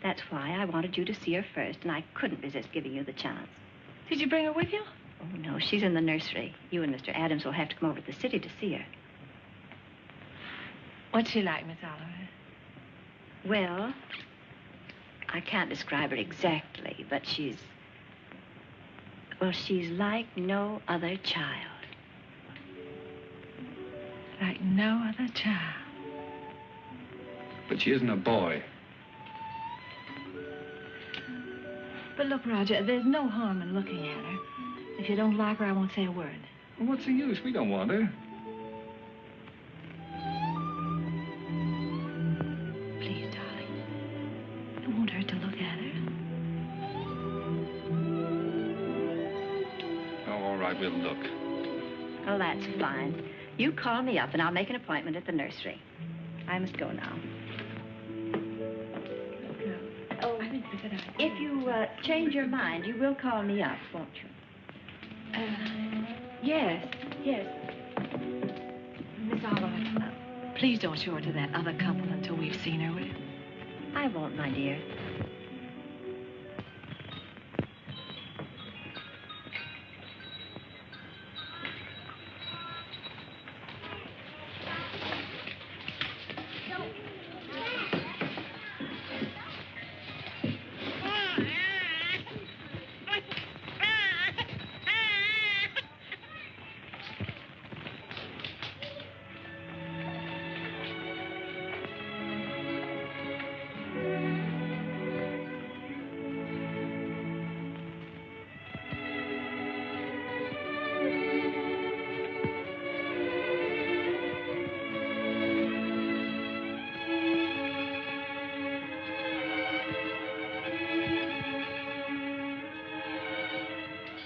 I: That's why I wanted you to see her first, and I couldn't resist giving you the chance.
A: Did you bring her with you?
I: Oh, no, she's in the nursery. You and Mr. Adams will have to come over to the city to see her.
A: What's she like, Miss Oliver?
I: Well, I can't describe her exactly, but she's like no other child.
A: Like no other child.
C: But she isn't a boy.
A: But look, Roger, there's no harm in looking at her. If you don't like her, I won't say a word.
C: Well, what's the use? We don't want her.
A: Please, darling. It won't hurt to look at her.
C: Oh, all right, we'll look.
I: Oh, that's fine. You call me up, and I'll make an appointment at the nursery. I must go now. Oh,
A: I think it's a good idea.
I: if you change your mind, you will call me up, won't you?
A: Yes. Miss Oliver, please don't show her to that other couple until we've seen her, will you?
I: I won't, my dear.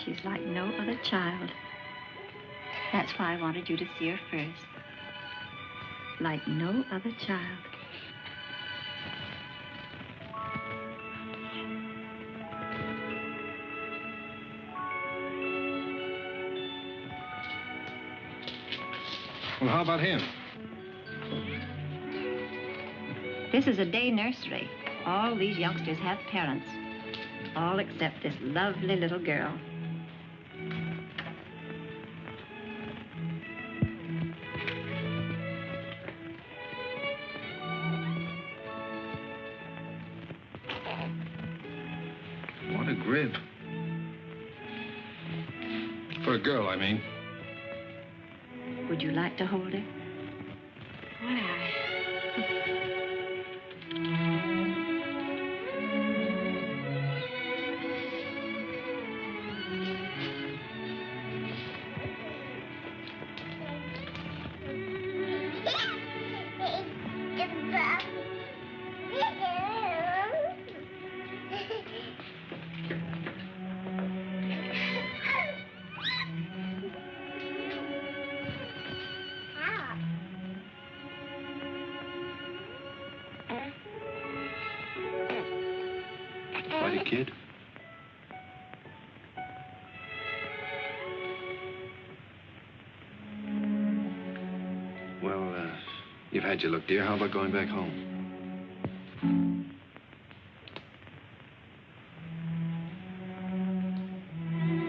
I: She's like no other child. That's why I wanted you to see her first. Like no other child.
C: Well, how about him?
I: This is a day nursery. All these youngsters have parents. All except this lovely little girl.
C: What a grip. For a girl, I mean.
I: Would you like to hold her?
A: Would I?
B: Quite a kid. Well, you've had your look, dear. How about going back home?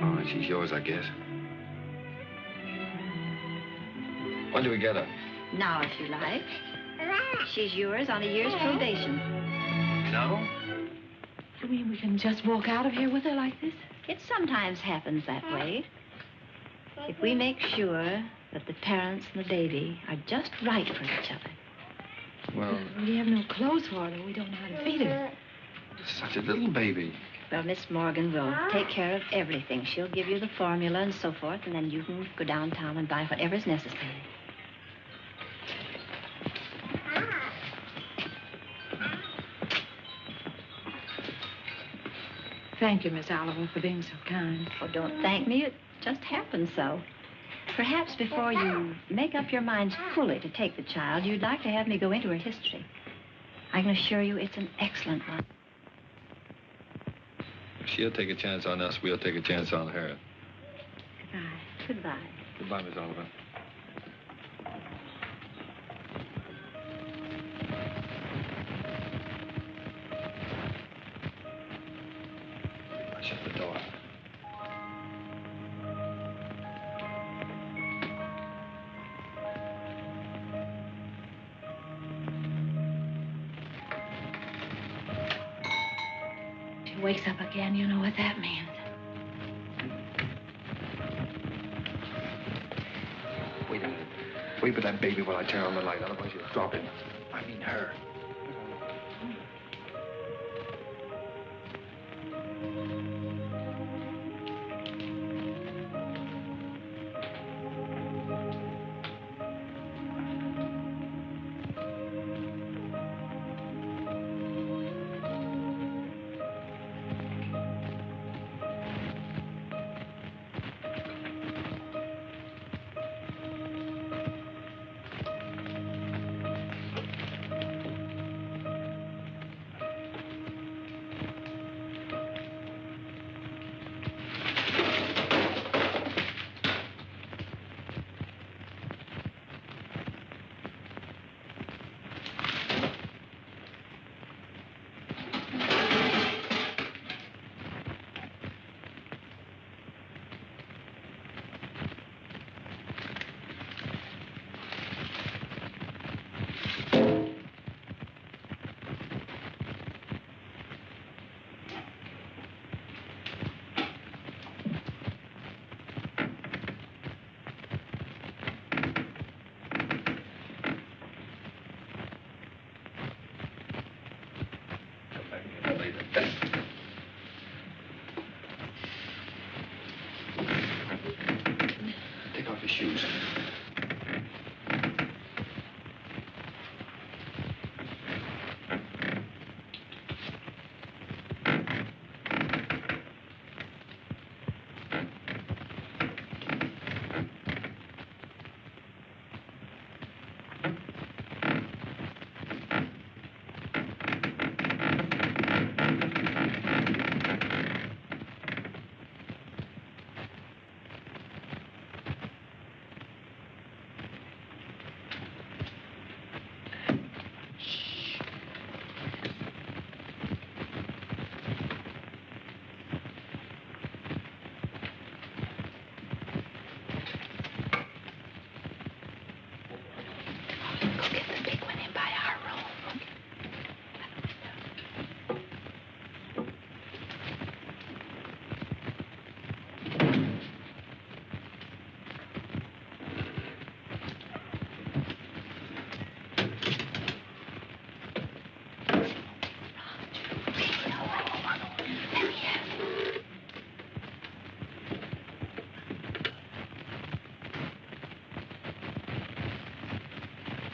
B: Oh, and she's yours, I guess.
C: When do we get her?
I: Now, if you like. She's yours on a year's probation.
C: No?
A: You mean we can just walk out of here with her like this?
I: It sometimes happens that way. If we make sure that the parents and the baby are just right for each other.
C: Well...
A: We have no clothes for her. We don't know how to feed her.
C: Such a little baby.
I: Well, Miss Morgan will take care of everything. She'll give you the formula and so forth, and then you can go downtown and buy whatever's necessary.
A: Thank you, Miss Oliver, for being so kind.
I: Oh, don't thank me. It just happened so. Perhaps before you make up your minds fully to take the child, you'd like to have me go into her history. I can assure you it's an excellent one.
C: If she'll take a chance on us, we'll take a chance on her.
I: Goodbye. Goodbye.
C: Goodbye, Miss Oliver. I shut the door.
A: Wakes up again, you know what that means.
C: Wait a minute. Wait for that baby while I turn on the light, otherwise you'll drop him. I mean her. Take off your shoes.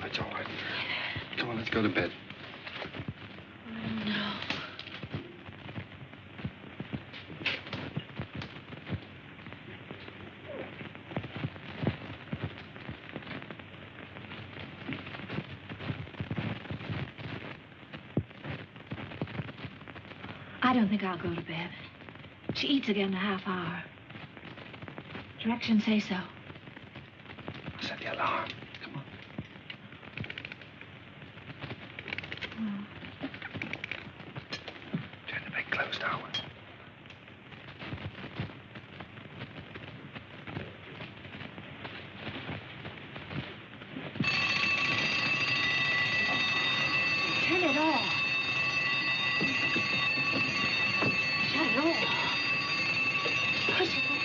C: That's all right. Come on, let's go to bed.
A: No. I don't think I'll go to bed. She eats again in a half hour. Directions say so.
C: Set the alarm. Come on. Turn the bed closed now.
A: Turn it off. Shut it off. Push it off.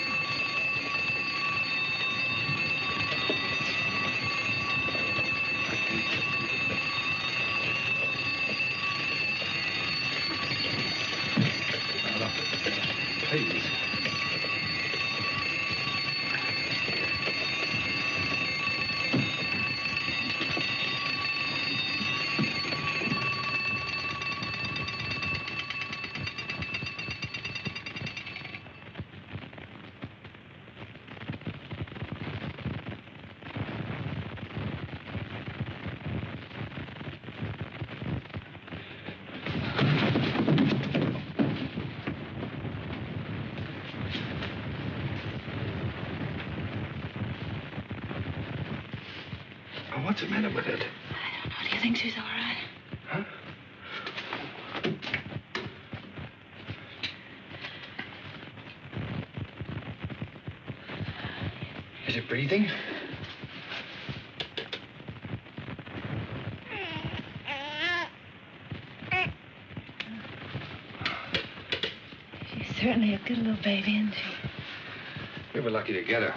C: Oh, what's the matter with it?
A: I don't know. Do you think she's all right?
C: Huh? Is it breathing?
A: She's certainly a good little baby, isn't she?
C: We were lucky to get her.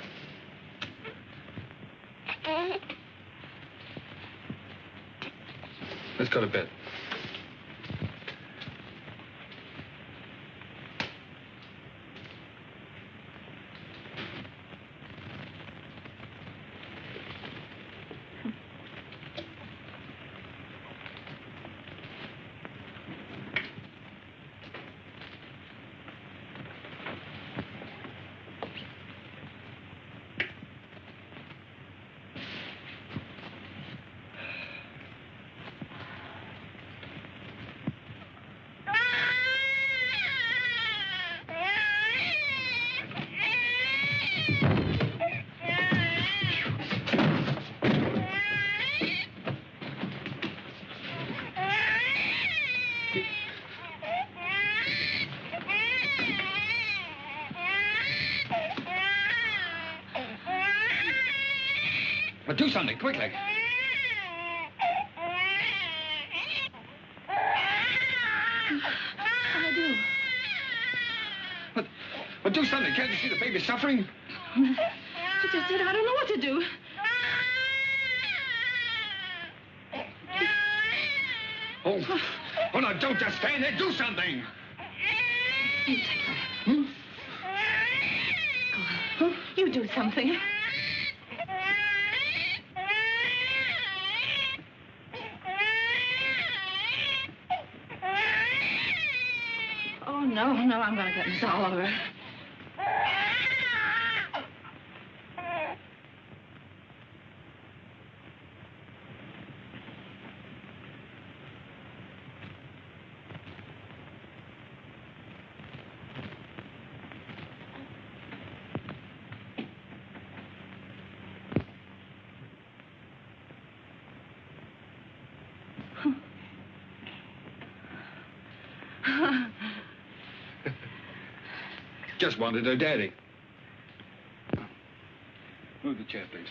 C: Let's go to bed. But do something, quickly.
A: I do.
C: But do something. Can't you see the baby's suffering?
A: I just said I don't know what to do.
C: Oh, no, don't just stand there. Do something.
A: You take her. Hmm? Go on. You do something. Oh, no, I'm going to get this all over.
C: Just wanted her daddy. Move the chair, please.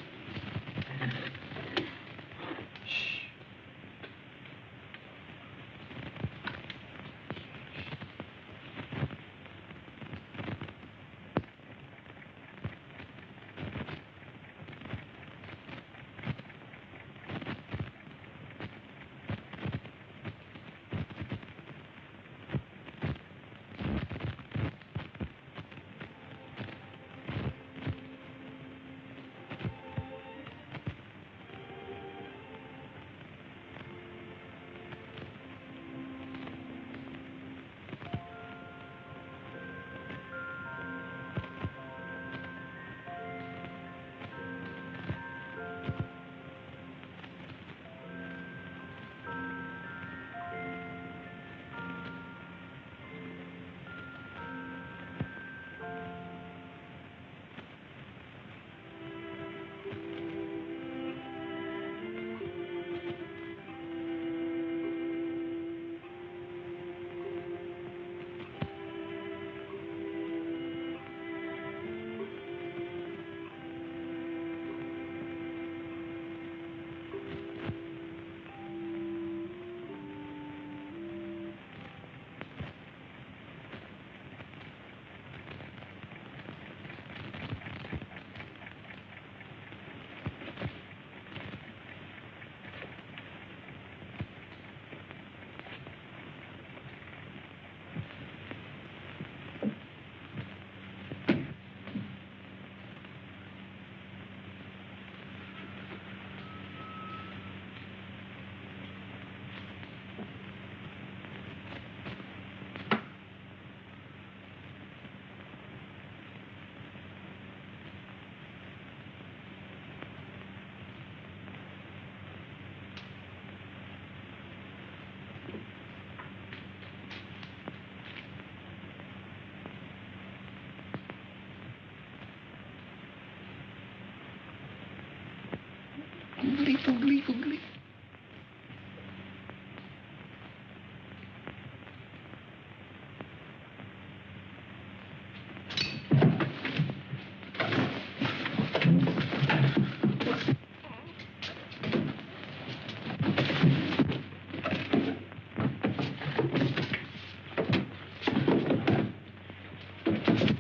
C: Oogly, oogly, oogly.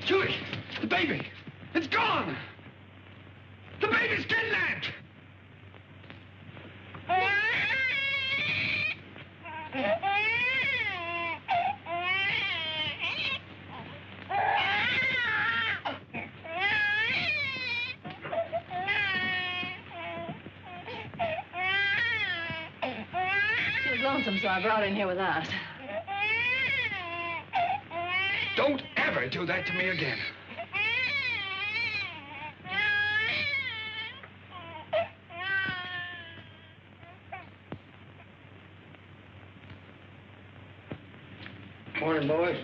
C: Julie, the baby, it's gone. The baby's kidnapped.
A: She was lonesome, so I brought her in here with us.
C: Don't ever do that to me again.
B: Morning, boys.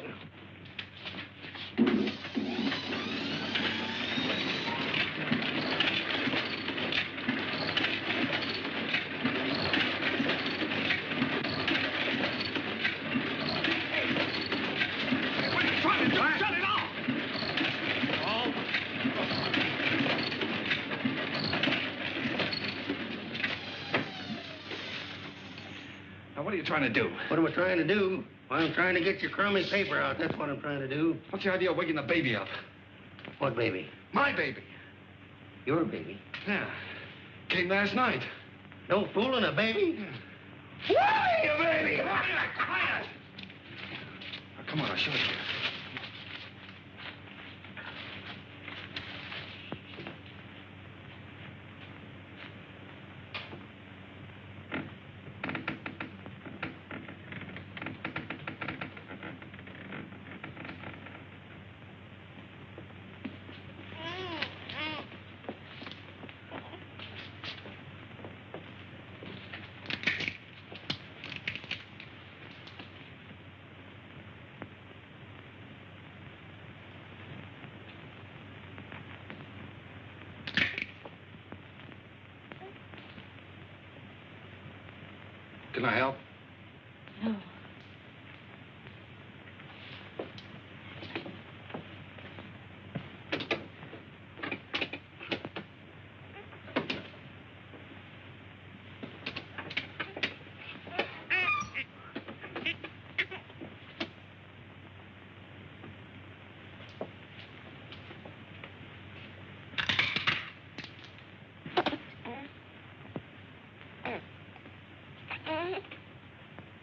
C: What are you trying to do? Shut it off! Now, what are you trying to do?
B: What am I trying to do? Well, I'm trying to get your crummy paper out. That's what I'm trying to do.
C: What's the idea of waking the baby up?
B: What baby?
C: My baby.
B: Your baby?
C: Yeah. Came last night.
B: No fooling a baby?
C: Why, you baby? Quiet! Now, come on, I'll show it to you. Can I help?
A: No.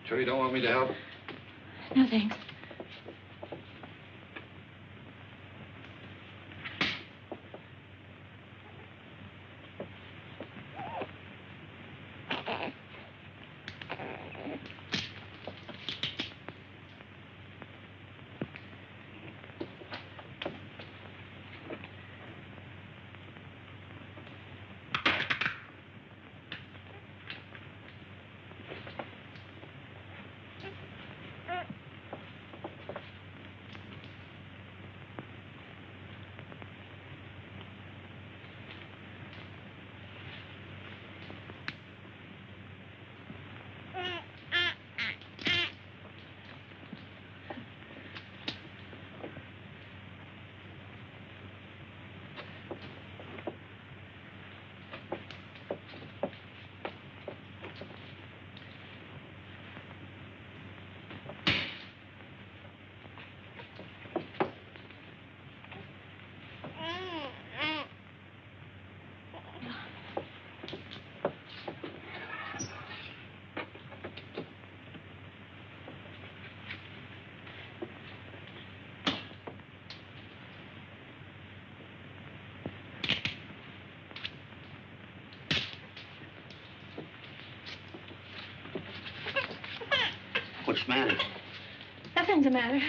C: Sure you don't want me to help?
A: No, thanks.
B: What's the matter?
A: Nothing's the matter.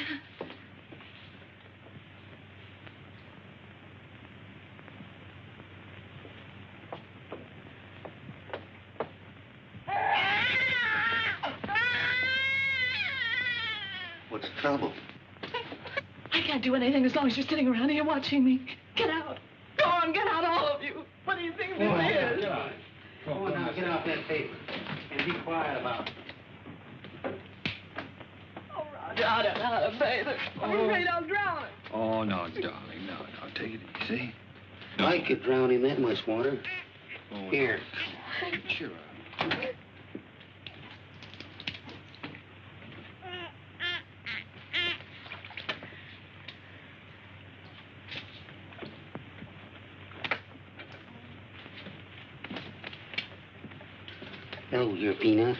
B: What's the trouble?
A: I can't do anything as long as you're sitting around here watching me. Get out. Go on, get out, all of you. What do you think this is?
B: Go on now, get out that paper. And be quiet about it.
A: Oh, Roger, I don't know how to bathe her. I'm afraid I'll drown her.
C: Oh, no, darling, no. Take it easy.
B: I could drown in that much water.
C: Oh,
B: Here.
C: Sure.
B: Oh, your peanut.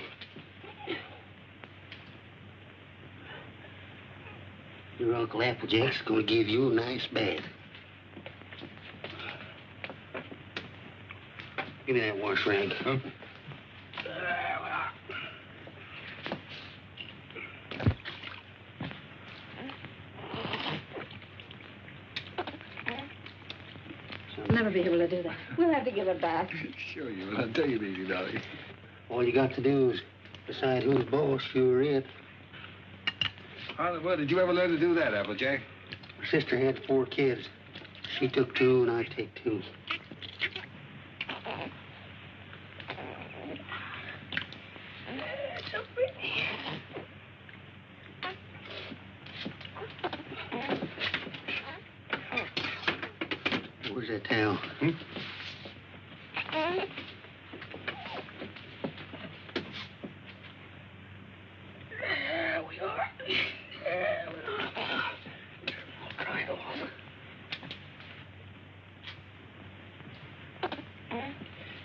B: Your Uncle Applejack's gonna give you a nice bath. Give me that wash rag.
C: Huh?
A: I'll never be able to do that. We'll have to give her back.
C: Sure you will. I'll take it easy, darling.
B: All you got to do is decide who's boss, you or it.
C: How in the world did you ever learn to do that, Applejack?
B: My sister had 4 kids. She took 2, and I take 2.
H: So pretty.
B: Where's that towel?
C: Hmm?
B: There we are. There we are. I'll dry it off.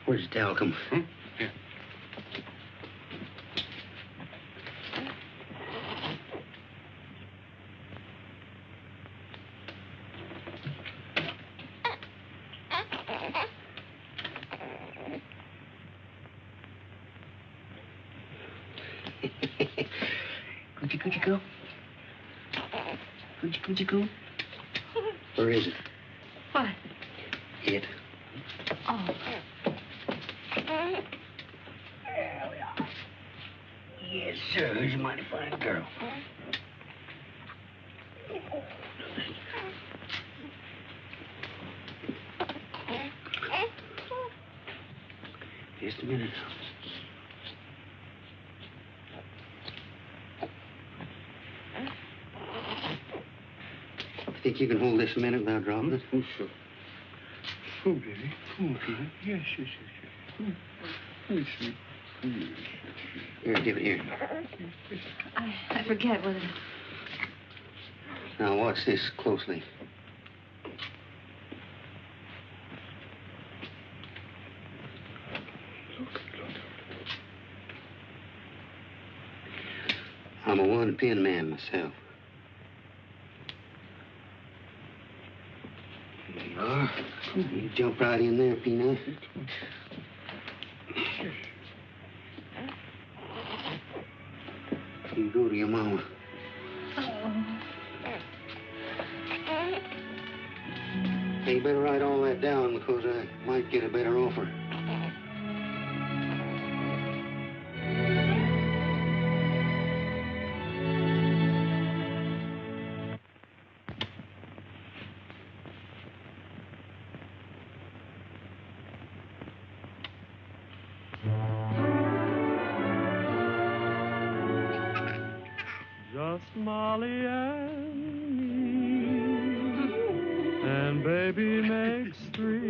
B: Where's the towel come from?
C: Here.
B: Could you go? Could you go? Where is it?
A: What?
B: It.
A: Oh.
B: There we are. Yes, sir. Who's a mighty fine girl. Just a minute. Think you can hold this a minute without dropping it?
G: Oh, sure. Oh, baby. Oh, baby. Yes, yes, yes, yes. Oh, sweet. Oh, yes, yes,
B: Here, give it here.
A: I forget what it...
B: Now, watch this closely. I'm a one-pin man myself. There you are. You jump right in there, Peanut. You go to your mama. Hey, you better write all that down because I might get a better offer.
D: Just Molly and me, and baby makes 3.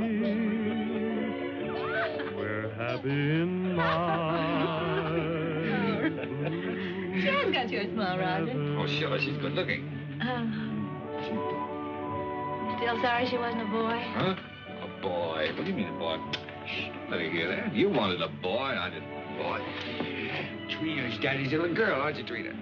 D: We're happy in my blue.
A: She has got your smile, Roger.
C: Oh, sure, she's good looking.
A: Still sorry she wasn't a boy?
C: Huh? A boy? What do you mean a boy? Shh, let her hear that. You wanted a boy, I didn't. Boy. Trina's daddy's little girl, aren't you, Trina?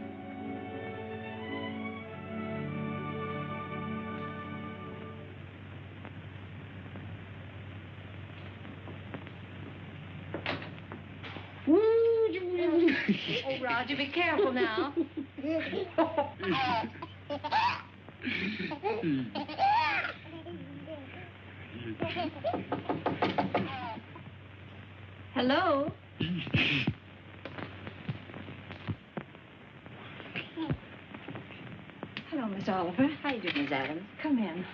A: Oh, Roger, be careful now. Hello? Hello, Miss Oliver.
I: How you doing, Miss Adams?
A: Come in.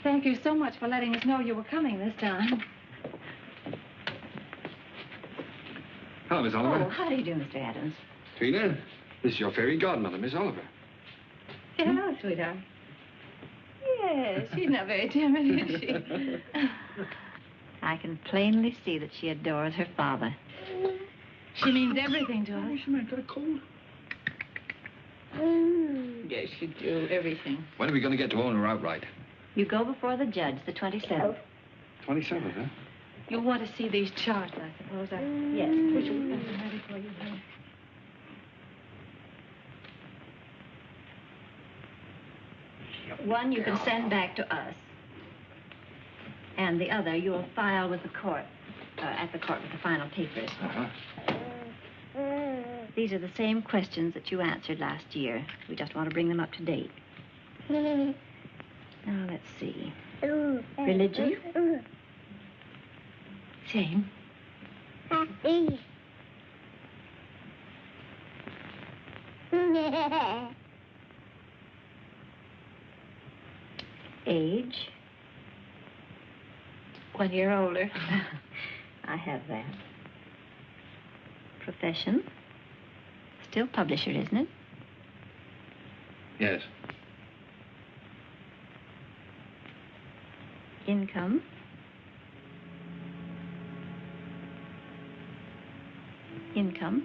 A: Thank you so much for letting us know you were coming this time.
C: Hello, Miss Oliver.
I: Oh, how do you do, Mr. Adams?
C: Trina, this is your fairy godmother, Miss Oliver.
A: Hello, sweetheart. Yes, she's not very timid, is she?
I: I can plainly see that she adores her father.
A: She means everything to us.
G: What's the matter? Got a cold?
A: Yes, you do. Everything.
C: When are we going to get to own her outright?
I: You go before the judge, the 27th.
C: 27th, huh?
A: You'll want to see these charts, I suppose.
I: Yes.
A: Which will have them ready for you, honey.
I: One you can send back to us. And the other you'll file with the court, at the court with the final papers.
C: Uh-huh.
I: These are the same questions that you answered last year. We just want to bring them up to date. Now, let's see. Religion?
A: Same.
I: Age?
A: 1 year older.
I: I have that. Profession? Still publisher, isn't it?
C: Yes.
I: Income? Income?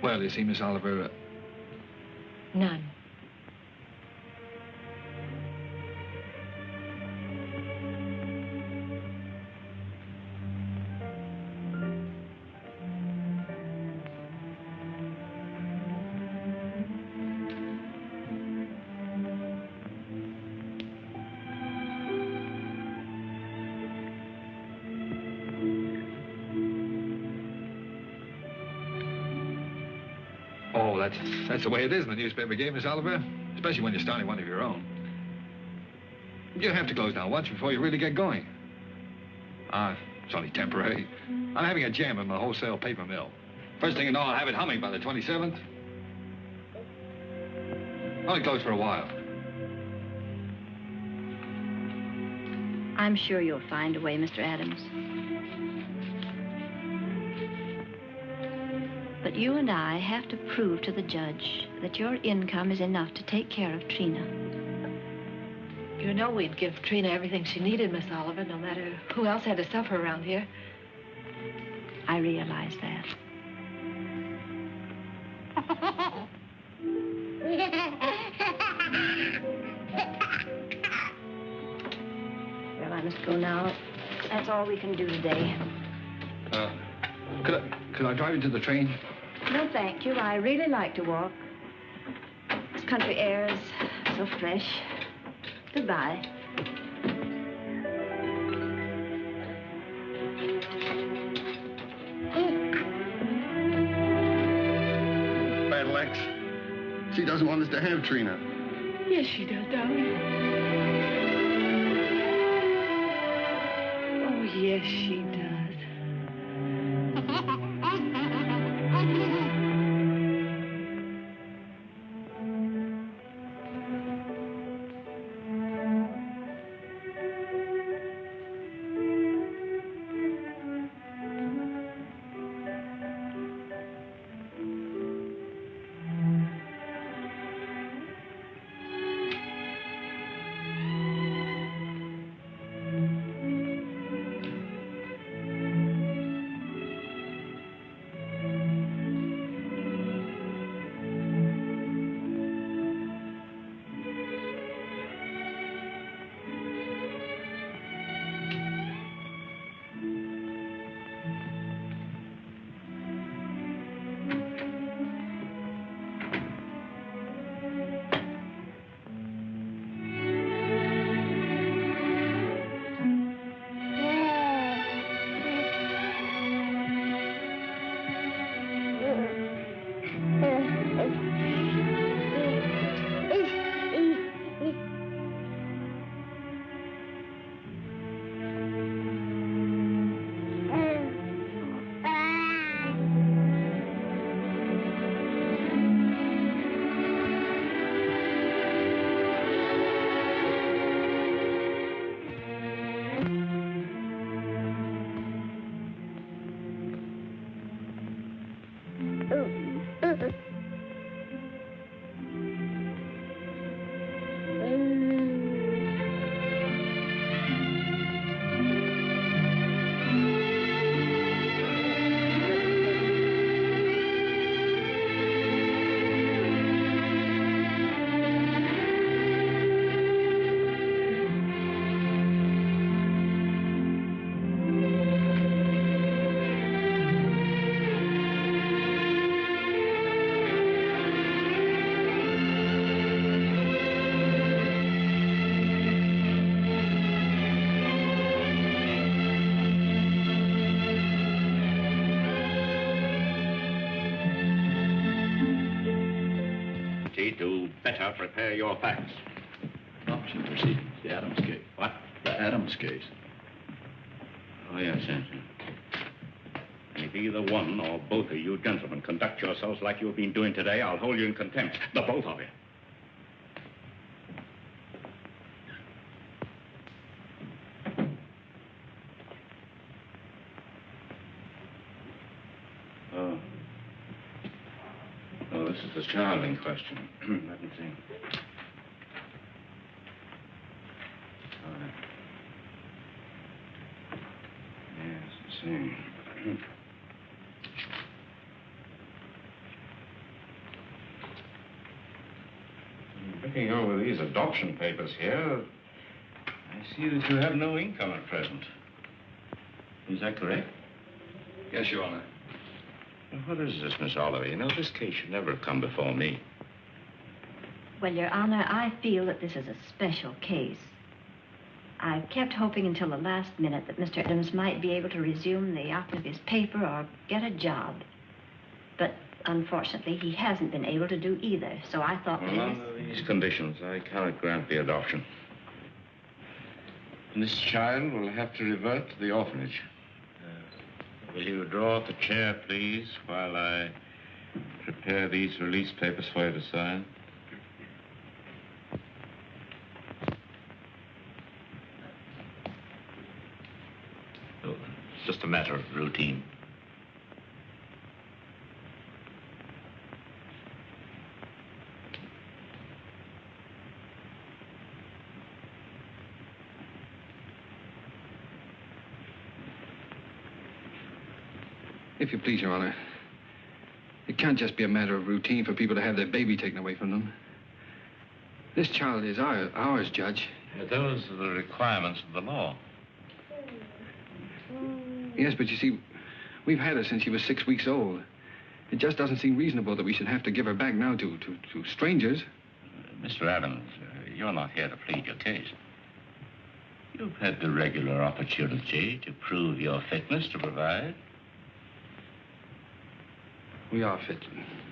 C: Well, you see, Miss Oliver,
A: None.
C: oh, that's the way it is in the newspaper game, Miss Oliver. Especially when you're starting one of your own. You have to close down once before you really get going. It's only temporary. I'm having a jam in my wholesale paper mill. First thing you know, I'll have it humming by the 27th. Only closed for a while.
I: I'm sure you'll find a way, Mr. Adams. But you and I have to prove to the judge that your income is enough to take care of Trina.
A: You know we'd give Trina everything she needed, Miss Oliver, no matter who else had to suffer around here.
I: I realize that. Well, I must go now. That's all we can do today.
C: Could I drive you to the train?
I: No, thank you. I really like to walk. This country air is so fresh. Goodbye.
G: Battle Axe. She doesn't want us to have Trina.
A: Yes, she does, darling. Oh, yes, she does.
J: opportunity to better prepare your facts.
K: Adoption proceedings, the Adams case.
J: What?
K: The Adams case.
J: Oh, yes, yes. And if either one or both of you gentlemen conduct yourselves like you've been doing today, I'll hold you in contempt. The both of you. Oh, this is the child in question. Let me see. Yes, let's see. Looking over these adoption papers here, I see that you have no income at present. Is that correct?
C: Yes, Your Honor.
J: Well, what is this, Miss Oliver? You know, this case should never have come before me.
I: Well, Your Honor, I feel that this is a special case. I've kept hoping until the last minute that Mr. Adams might be able to resume the output of his paper or get a job. But unfortunately, he hasn't been able to do either, so I thought that...
J: Well, under these conditions, I cannot grant the adoption. And this child will have to revert to the orphanage. Will you draw up a chair, please, while I prepare these release papers for you to sign?
K: Oh, it's just a matter of routine.
C: If you please, Your Honor, it can't just be a matter of routine for people to have their baby taken away from them. This child is ours, Judge.
J: Those are the requirements of the law.
C: Yes, but you see, we've had her since she was 6 weeks old. It just doesn't seem reasonable that we should have to give her back now to strangers.
J: Mr. Adams, you're not here to plead your case. You've had the regular opportunity to prove your fitness to provide.
C: We are fit,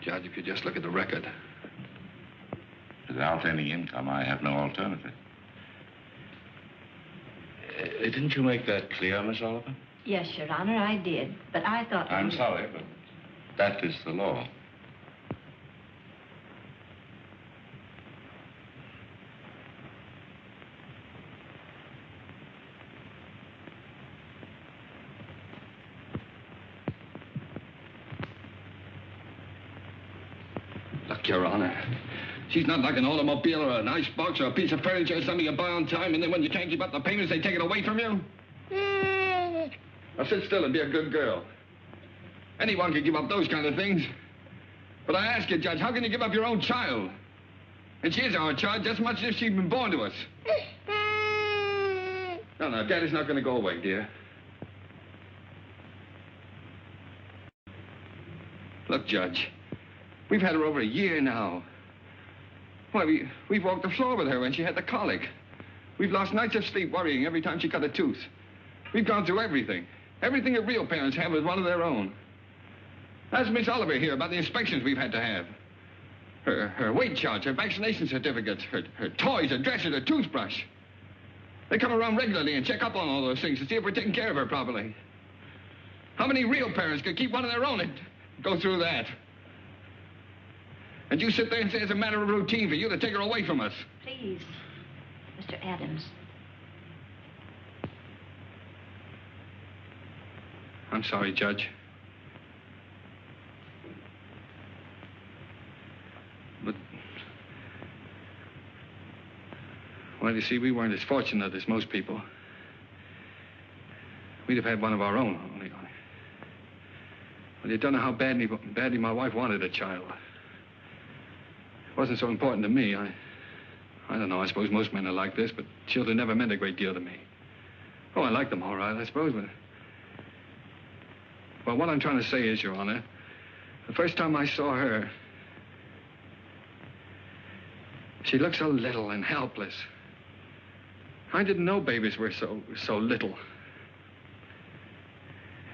C: Judge, if you just look at the record.
J: Without any income, I have no alternative. Didn't you make that clear, Miss Oliver?
I: Yes, Your Honor, I did. But I thought...
J: I'm sorry, but that is the law.
C: Look, Your Honor, she's not like an automobile or an icebox or a piece of furniture or something you buy on time, and then when you can't keep up the payments, they take it away from you. Now, sit still and be a good girl. Anyone can give up those kind of things. But I ask you, Judge, how can you give up your own child? And she is our child just as much as if she'd been born to us. No, Daddy's not going to go away, dear. Look, Judge, we've had her over a year now. Why, we've walked the floor with her when she had the colic. We've lost nights of sleep worrying every time she cut a tooth. We've gone through everything. Everything that real parents have with one of their own. Ask Miss Oliver here about the inspections we've had to have. Her weight charts, her vaccination certificates, her toys, her dresser, her toothbrush. They come around regularly and check up on all those things to see if we're taking care of her properly. How many real parents could keep one of their own and go through that? And you sit there and say it's a matter of routine for you to take her away from us.
I: Please, Mr. Adams.
C: I'm sorry, Judge. But... well, you see, we weren't as fortunate as most people. We'd have had one of our own, only. Well, you don't know how badly my wife wanted a child. It wasn't so important to me. I don't know, I suppose most men are like this, but children never meant a great deal to me. Oh, I liked them all right, I suppose, but... well, what I'm trying to say is, Your Honor, the first time I saw her, she looked so little and helpless. I didn't know babies were so little.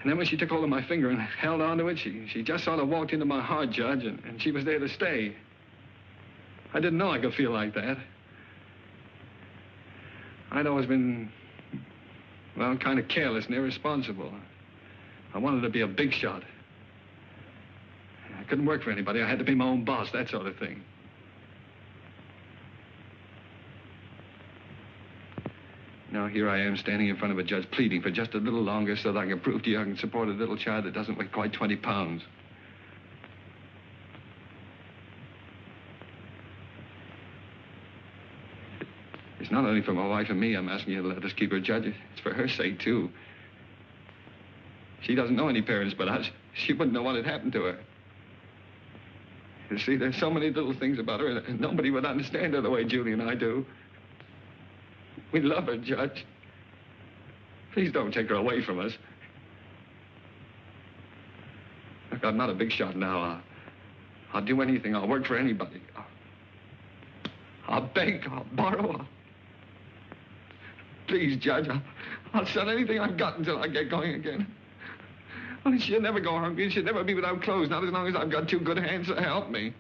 C: And then when she took hold of my finger and held onto it, she just sort of walked into my heart, Judge, and she was there to stay. I didn't know I could feel like that. I'd always been, well, kind of careless and irresponsible. I wanted to be a big shot. I couldn't work for anybody. I had to be my own boss, that sort of thing. Now here I am standing in front of a judge pleading for just a little longer so that I can prove to you I can support a little child that doesn't weigh quite 20 pounds. It's not only for my wife and me I'm asking you to let us keep her, Judge. It's for her sake, too. She doesn't know any parents but us. She wouldn't know what had happened to her. You see, there's so many little things about her, and nobody would understand her the way Julie and I do. We love her, Judge. Please don't take her away from us. Look, I'm not a big shot now. I'll do anything. I'll work for anybody. I'll beg. I'll borrow. Please, Judge, I'll sell anything I've got until I get going again. Only she'll never go hungry. She'll never be without clothes, not as long as I've got two good hands to help me.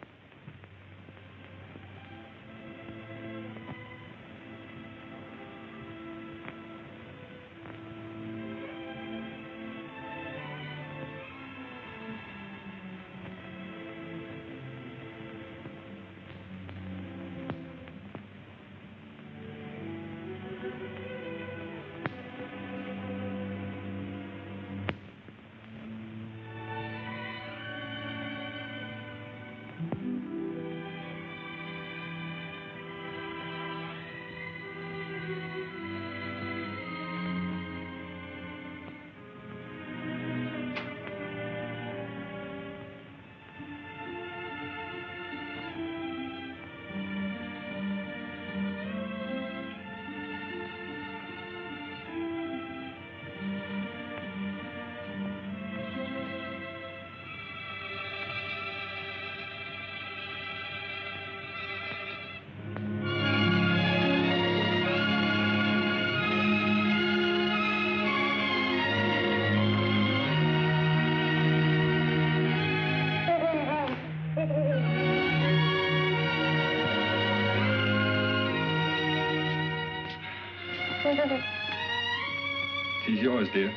C: She's yours, dear. Ours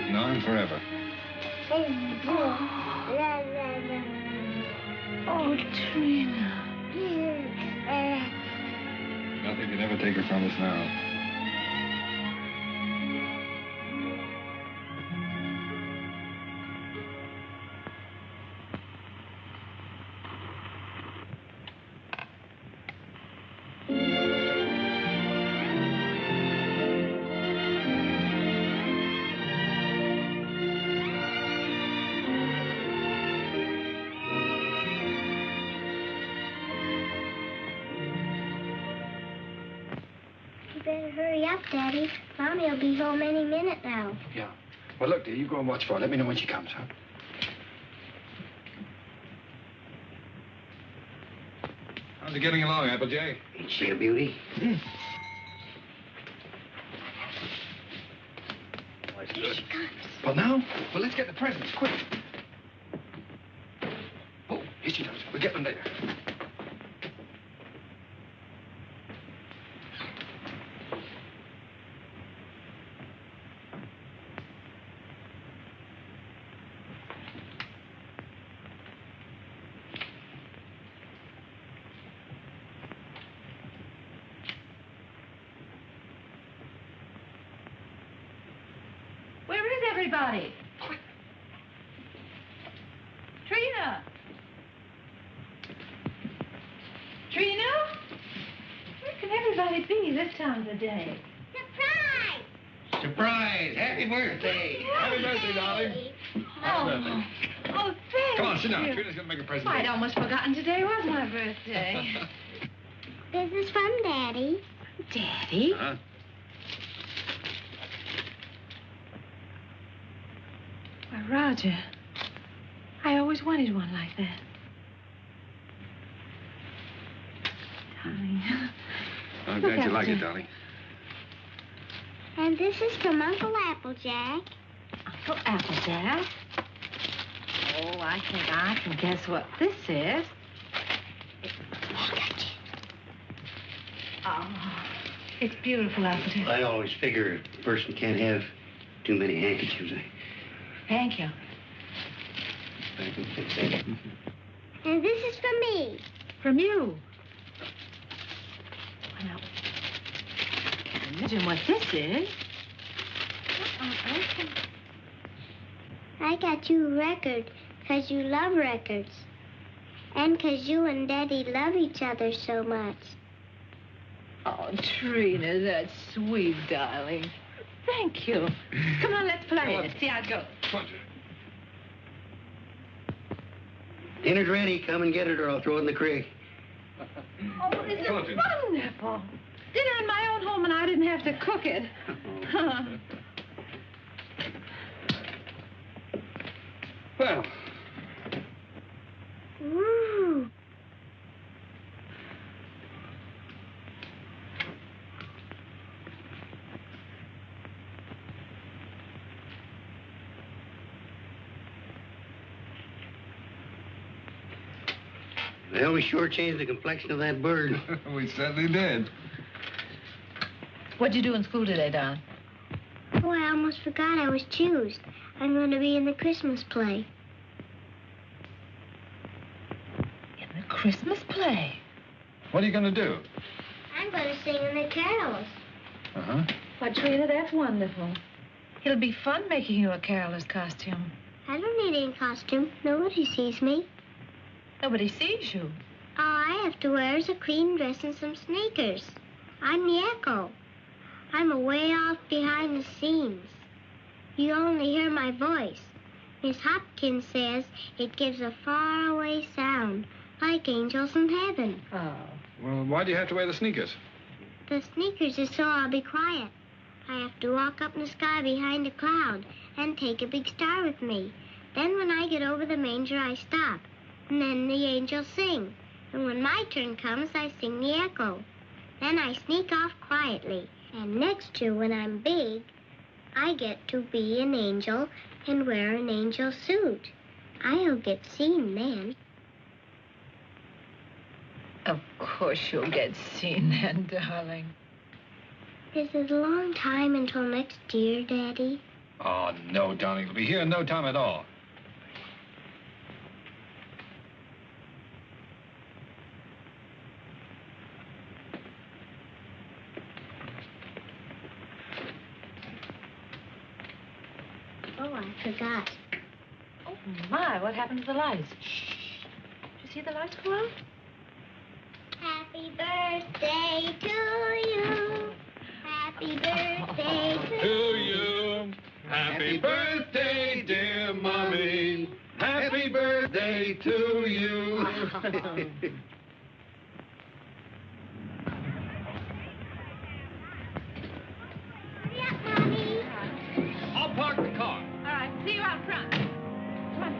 C: and ours forever.
A: Oh, Trina.
C: Nothing can ever take her from us now.
H: Daddy, Mommy will be home any minute now.
C: Yeah. Well, look, dear, you go and watch for her. Let me know when she comes, huh? How's it getting along, Applejack?
B: Ain't she a beauty?
C: What's good? Well, now? Well, let's get the presents, quick. Oh, here she comes. We'll get them later.
A: Everybody. Trina! Trina? Where can everybody be this time of the day?
H: Surprise!
B: Surprise! Happy birthday!
C: Happy birthday, darling. Happy birthday.
A: Oh, thank
C: Come on, sit down.
A: you.
C: Trina's going to make a present.
A: Why, I'd almost forgotten today was my birthday.
H: This is from Daddy.
A: Daddy?
C: Huh?
A: Why, Roger, I always wanted one like that. Darling.
C: I'm glad you like it, darling.
H: And this is from Uncle Applejack.
A: Uncle Applejack? Oh, I think I can guess what this is. Oh, it's beautiful, isn't it?
B: I always figure a person can't have too many handkerchiefs.
A: Thank you.
B: I can fix that.
H: And this is for me.
A: From you. Well, I can't imagine what this is.
H: I got you a record because you love records. And because you and Daddy love each other so much.
A: Oh, Trina, that's sweet, darling. Thank you. Come on, let's play it. See how it goes.
B: Dinner's ready. Come and get it or I'll throw it in the creek.
A: Oh, this is wonderful. Dinner in my own home and I didn't have to cook it.
F: Well.
H: Ooh.
B: Well, we sure changed the complexion of that bird.
C: We certainly did.
A: What'd you do in school today, Don?
H: Oh, I almost forgot I was choosed. I'm going to be in the Christmas play.
A: In the Christmas play?
C: What are you going to do?
H: I'm going to sing in the carols.
C: Uh-huh.
A: Why, Trina, that's wonderful. It'll be fun making you a carol's costume.
H: I don't need any costume. Nobody sees me.
A: Nobody sees you.
H: All I have to wear is a clean dress and some sneakers. I'm the echo. I'm away off behind the scenes. You only hear my voice. Miss Hopkins says it gives a faraway sound, like angels in heaven.
A: Oh.
C: Well, why do you have to wear the sneakers?
H: The sneakers is so I'll be quiet. I have to walk up in the sky behind a cloud and take a big star with me. Then when I get over the manger, I stop. And then the angels sing. And when my turn comes, I sing the echo. Then I sneak off quietly. And next year, when I'm big, I get to be an angel and wear an angel suit. I'll get seen then.
A: Of course you'll get seen then, darling.
H: Is it a long time until next year, Daddy?
C: Oh, no, darling. It'll be here in no time at all.
H: Oh, I forgot.
A: Oh, my, what happened to the lights? Shh. Did you see the lights go out?
H: Happy birthday to you. Happy birthday
C: To you. Happy birthday, dear Mommy. Happy birthday to you.
H: Hurry up, Mommy.
C: I'll park the car.
A: All right, see you out front. Come on.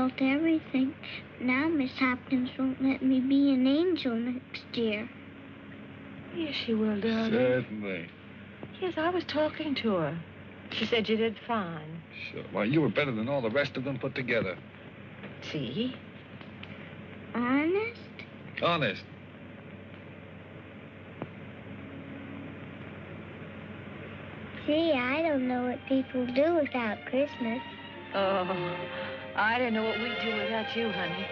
H: felt everything. Now Miss Hopkins won't let me be an angel next year.
A: Yes, she will, darling.
C: Certainly.
A: Yes, I was talking to her. She said you did fine.
C: Sure. Why, you were better than all the rest of them put together.
A: See?
H: Honest?
C: Honest.
H: Gee, I don't know what people do without Christmas.
A: Oh, I don't know what we'd do without you, honey.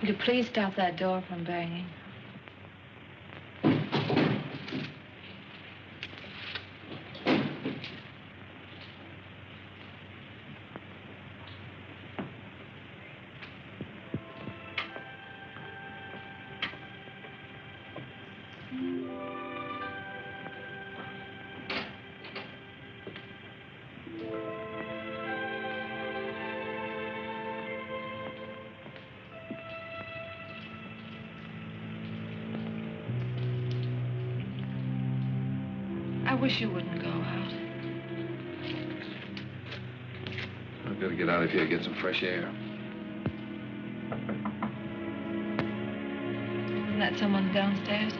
A: Would you please stop that door from banging? I wish you wouldn't go out.
C: I've got to get out of here and get some fresh air.
A: Isn't that someone downstairs?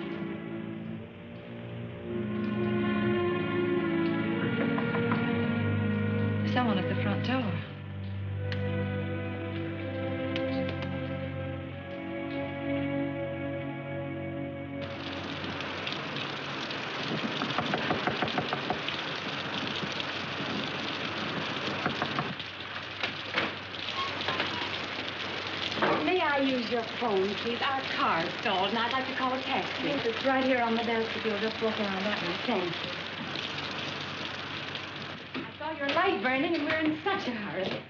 A: someone at the front door.
L: May I use your phone, please? Our car's stalled, and I'd like to call a taxi. Yes, it's right here on the desk if you'll just walk around that way. Thank you. I saw your light burning, and we're in such a hurry.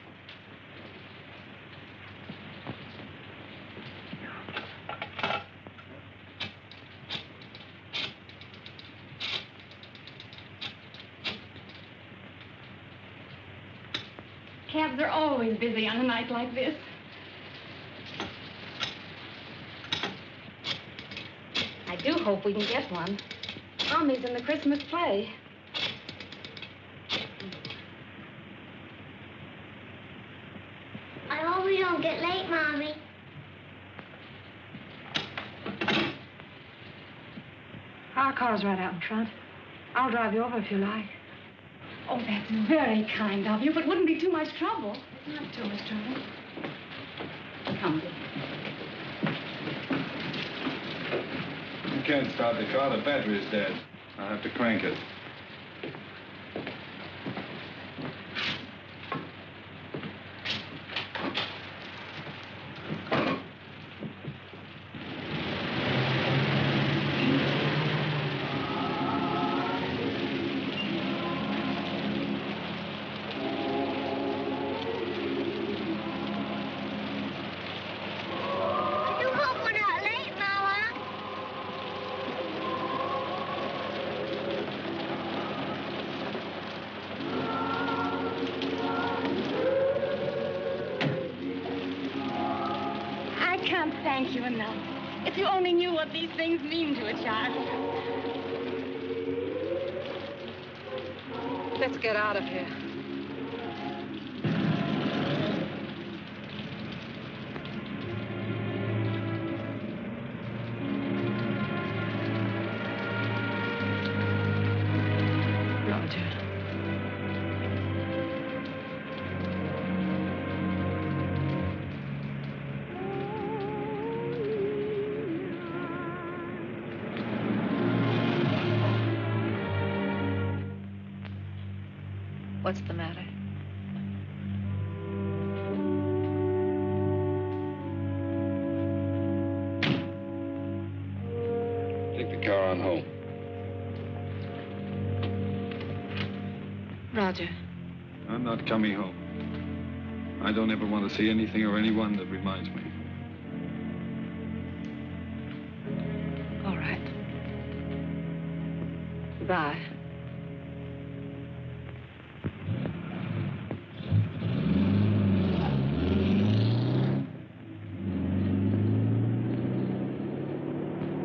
L: Cabs are always busy on a night like this. I do hope we can get one. Tommy's in the Christmas play.
H: I hope we don't get late, Mommy.
A: Our car's right out in front. I'll drive you over if you like.
L: Oh, that's very kind of you, but wouldn't be too much trouble.
A: It's not too much trouble.
L: Come, dear.
C: You can't start the car. The battery's dead. I'll have to crank it.
H: I do hope we're not late, Mama.
L: I can't thank you enough. If you only knew what these things mean to a child.
A: Let's get out of here. Roger. What's the matter?
C: Take the car on home.
A: Roger.
C: I'm not coming home. I don't ever want to see anything or anyone that reminds me.
A: All right. Goodbye.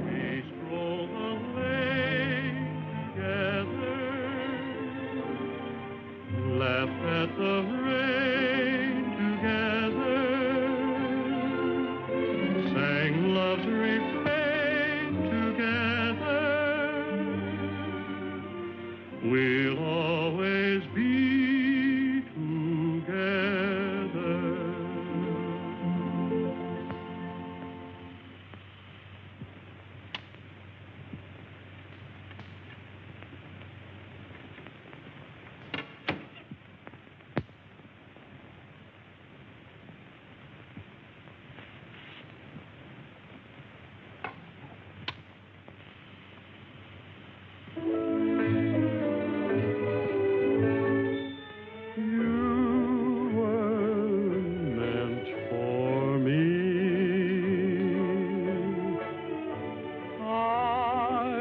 D: We stroll the lane together, laugh at the rain together, sang love's refrain together. We'll always be together. You were meant for me. I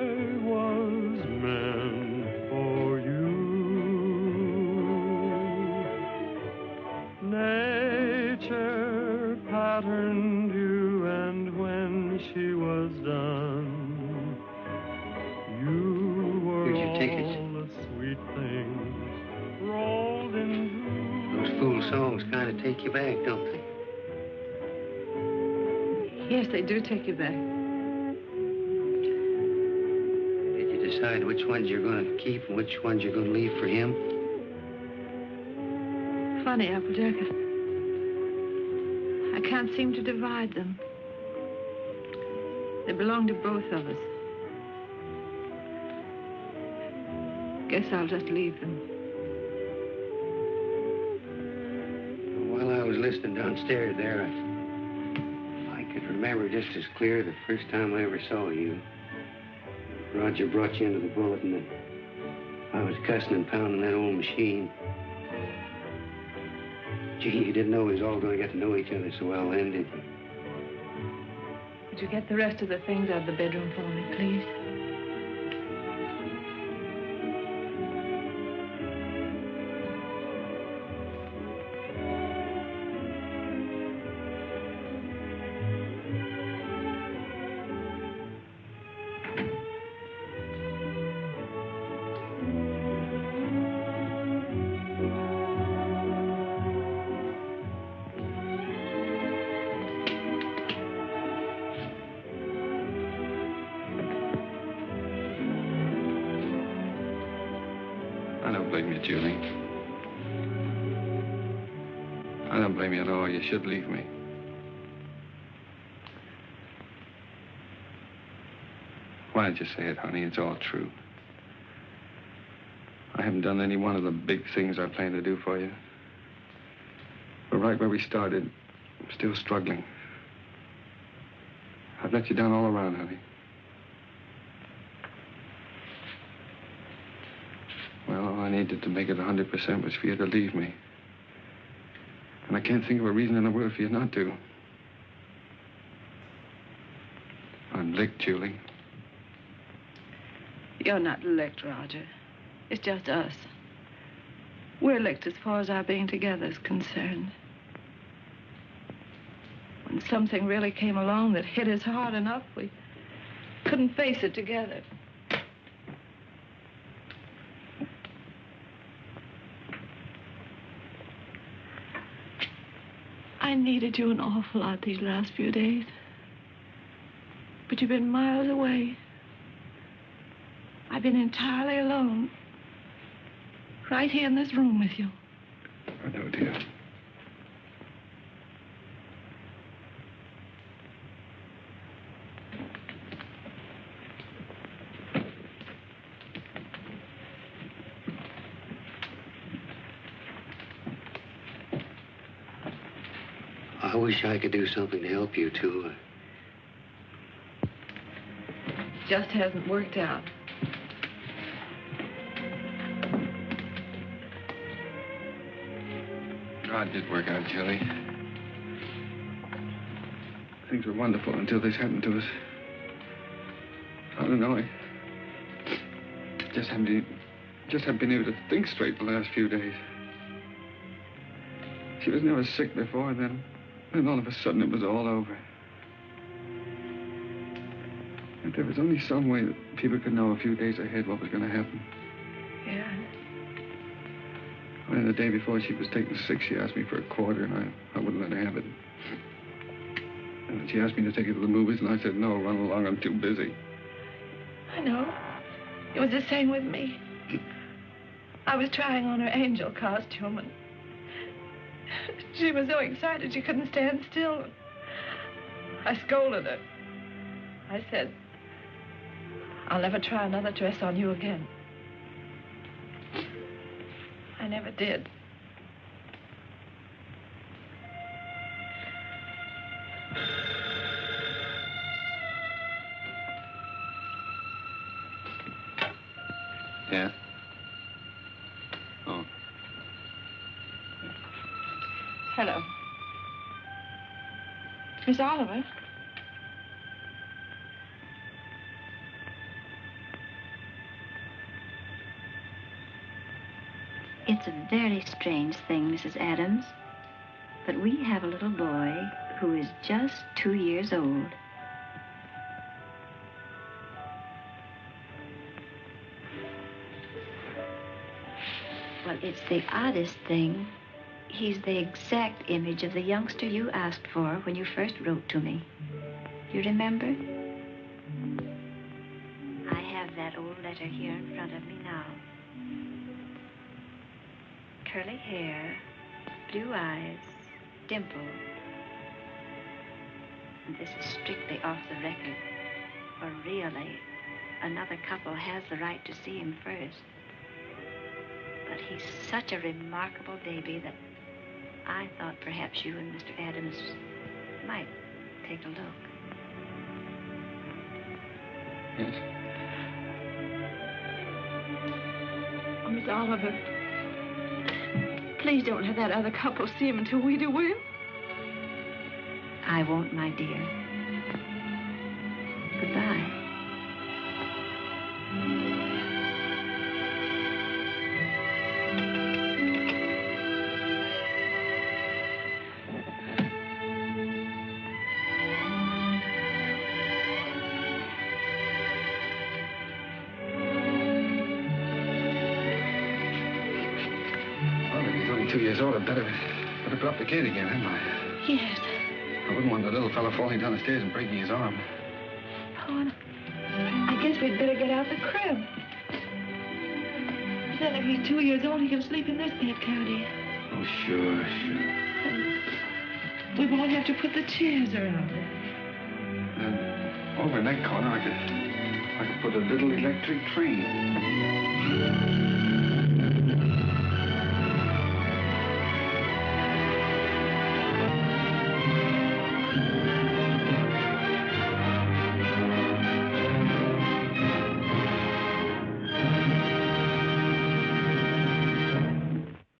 D: was meant for you. Nature patterned you, and when she was done, you were
B: Here's your tickets.
D: all the sweet things rolled into.
B: Those fool songs kind of take you back, don't they?
A: Yes, they do take you back.
B: Did you decide which ones you're going to keep and which ones you're going to leave for him?
A: funny, Applejack. I can't seem to divide them. They belong to both of us. Guess I'll just leave them.
B: While I was listening downstairs there, I could remember just as clear the first time I ever saw you. Roger brought you into the bullet, and I was cussing and pounding that old machine. Gee, you didn't know we was all going to get to know each other so well then, did you?
A: Would you get the rest of the things out of the bedroom for me, please?
C: I don't blame you, Julie. I don't blame you at all. You should leave me. Why did you say it, honey? It's all true. I haven't done any one of the big things I planned to do for you. But right where we started, I'm still struggling. I've let you down all around, honey. Well, all I needed to make it 100% was for you to leave me. And I can't think of a reason in the world for you not to. I'm licked, Julie.
A: You're not licked, Roger. It's just us. We're licked as far as our being together is concerned. When something really came along that hit us hard enough, we couldn't face it together. I needed you an awful lot these last few days. But you've been miles away. I've been entirely alone. Right here in this room with you.
C: I know, dear.
B: I wish I could do something to help you, too.
A: Just hasn't worked out.
C: God did work out, Julie. Things were wonderful until this happened to us. I don't know. I just haven't been able to think straight the last few days. She was never sick before, and then all of a sudden it was all over. If there was only some way that people could know a few days ahead what was going to happen.
A: Yeah.
C: And the day before she was taken sick, she asked me for a quarter, and I wouldn't let her have it. And then she asked me to take her to the movies, and I said, no, run along, I'm too busy.
A: I know. It was the same with me. I was trying on her angel costume, and she was so excited she couldn't stand still. I scolded her. I said, I'll never try another dress on you again. I never did.
C: Yeah? Oh.
A: Hello. Miss Oliver?
I: It's a very strange thing, Mrs. Adams, but we have a little boy who is just 2 years old. Well, it's the oddest thing. He's the exact image of the youngster you asked for when you first wrote to me. You remember? I have that old letter here in front of me now. Curly hair, blue eyes, dimple. And this is strictly off the record. For really, another couple has the right to see him first. But he's such a remarkable baby that I thought perhaps you and Mr. Adams might take a look.
A: Yes. Oh, Miss Oliver, please don't let that other couple see him until we do, will you?
I: I won't, my dear. Goodbye.
C: Well, if he's only 2 years old, I'd better go up the gate again, hadn't I?
A: Yes.
C: I wouldn't want the little fellow falling down the stairs and breaking his arm.
A: Oh, and I guess we'd better get out the crib. Then if he's 2 years old, he can sleep in this bed, can't he?
C: Oh, sure.
A: We won't have to put the chairs around it.
C: And over in that corner, I could put a little electric train.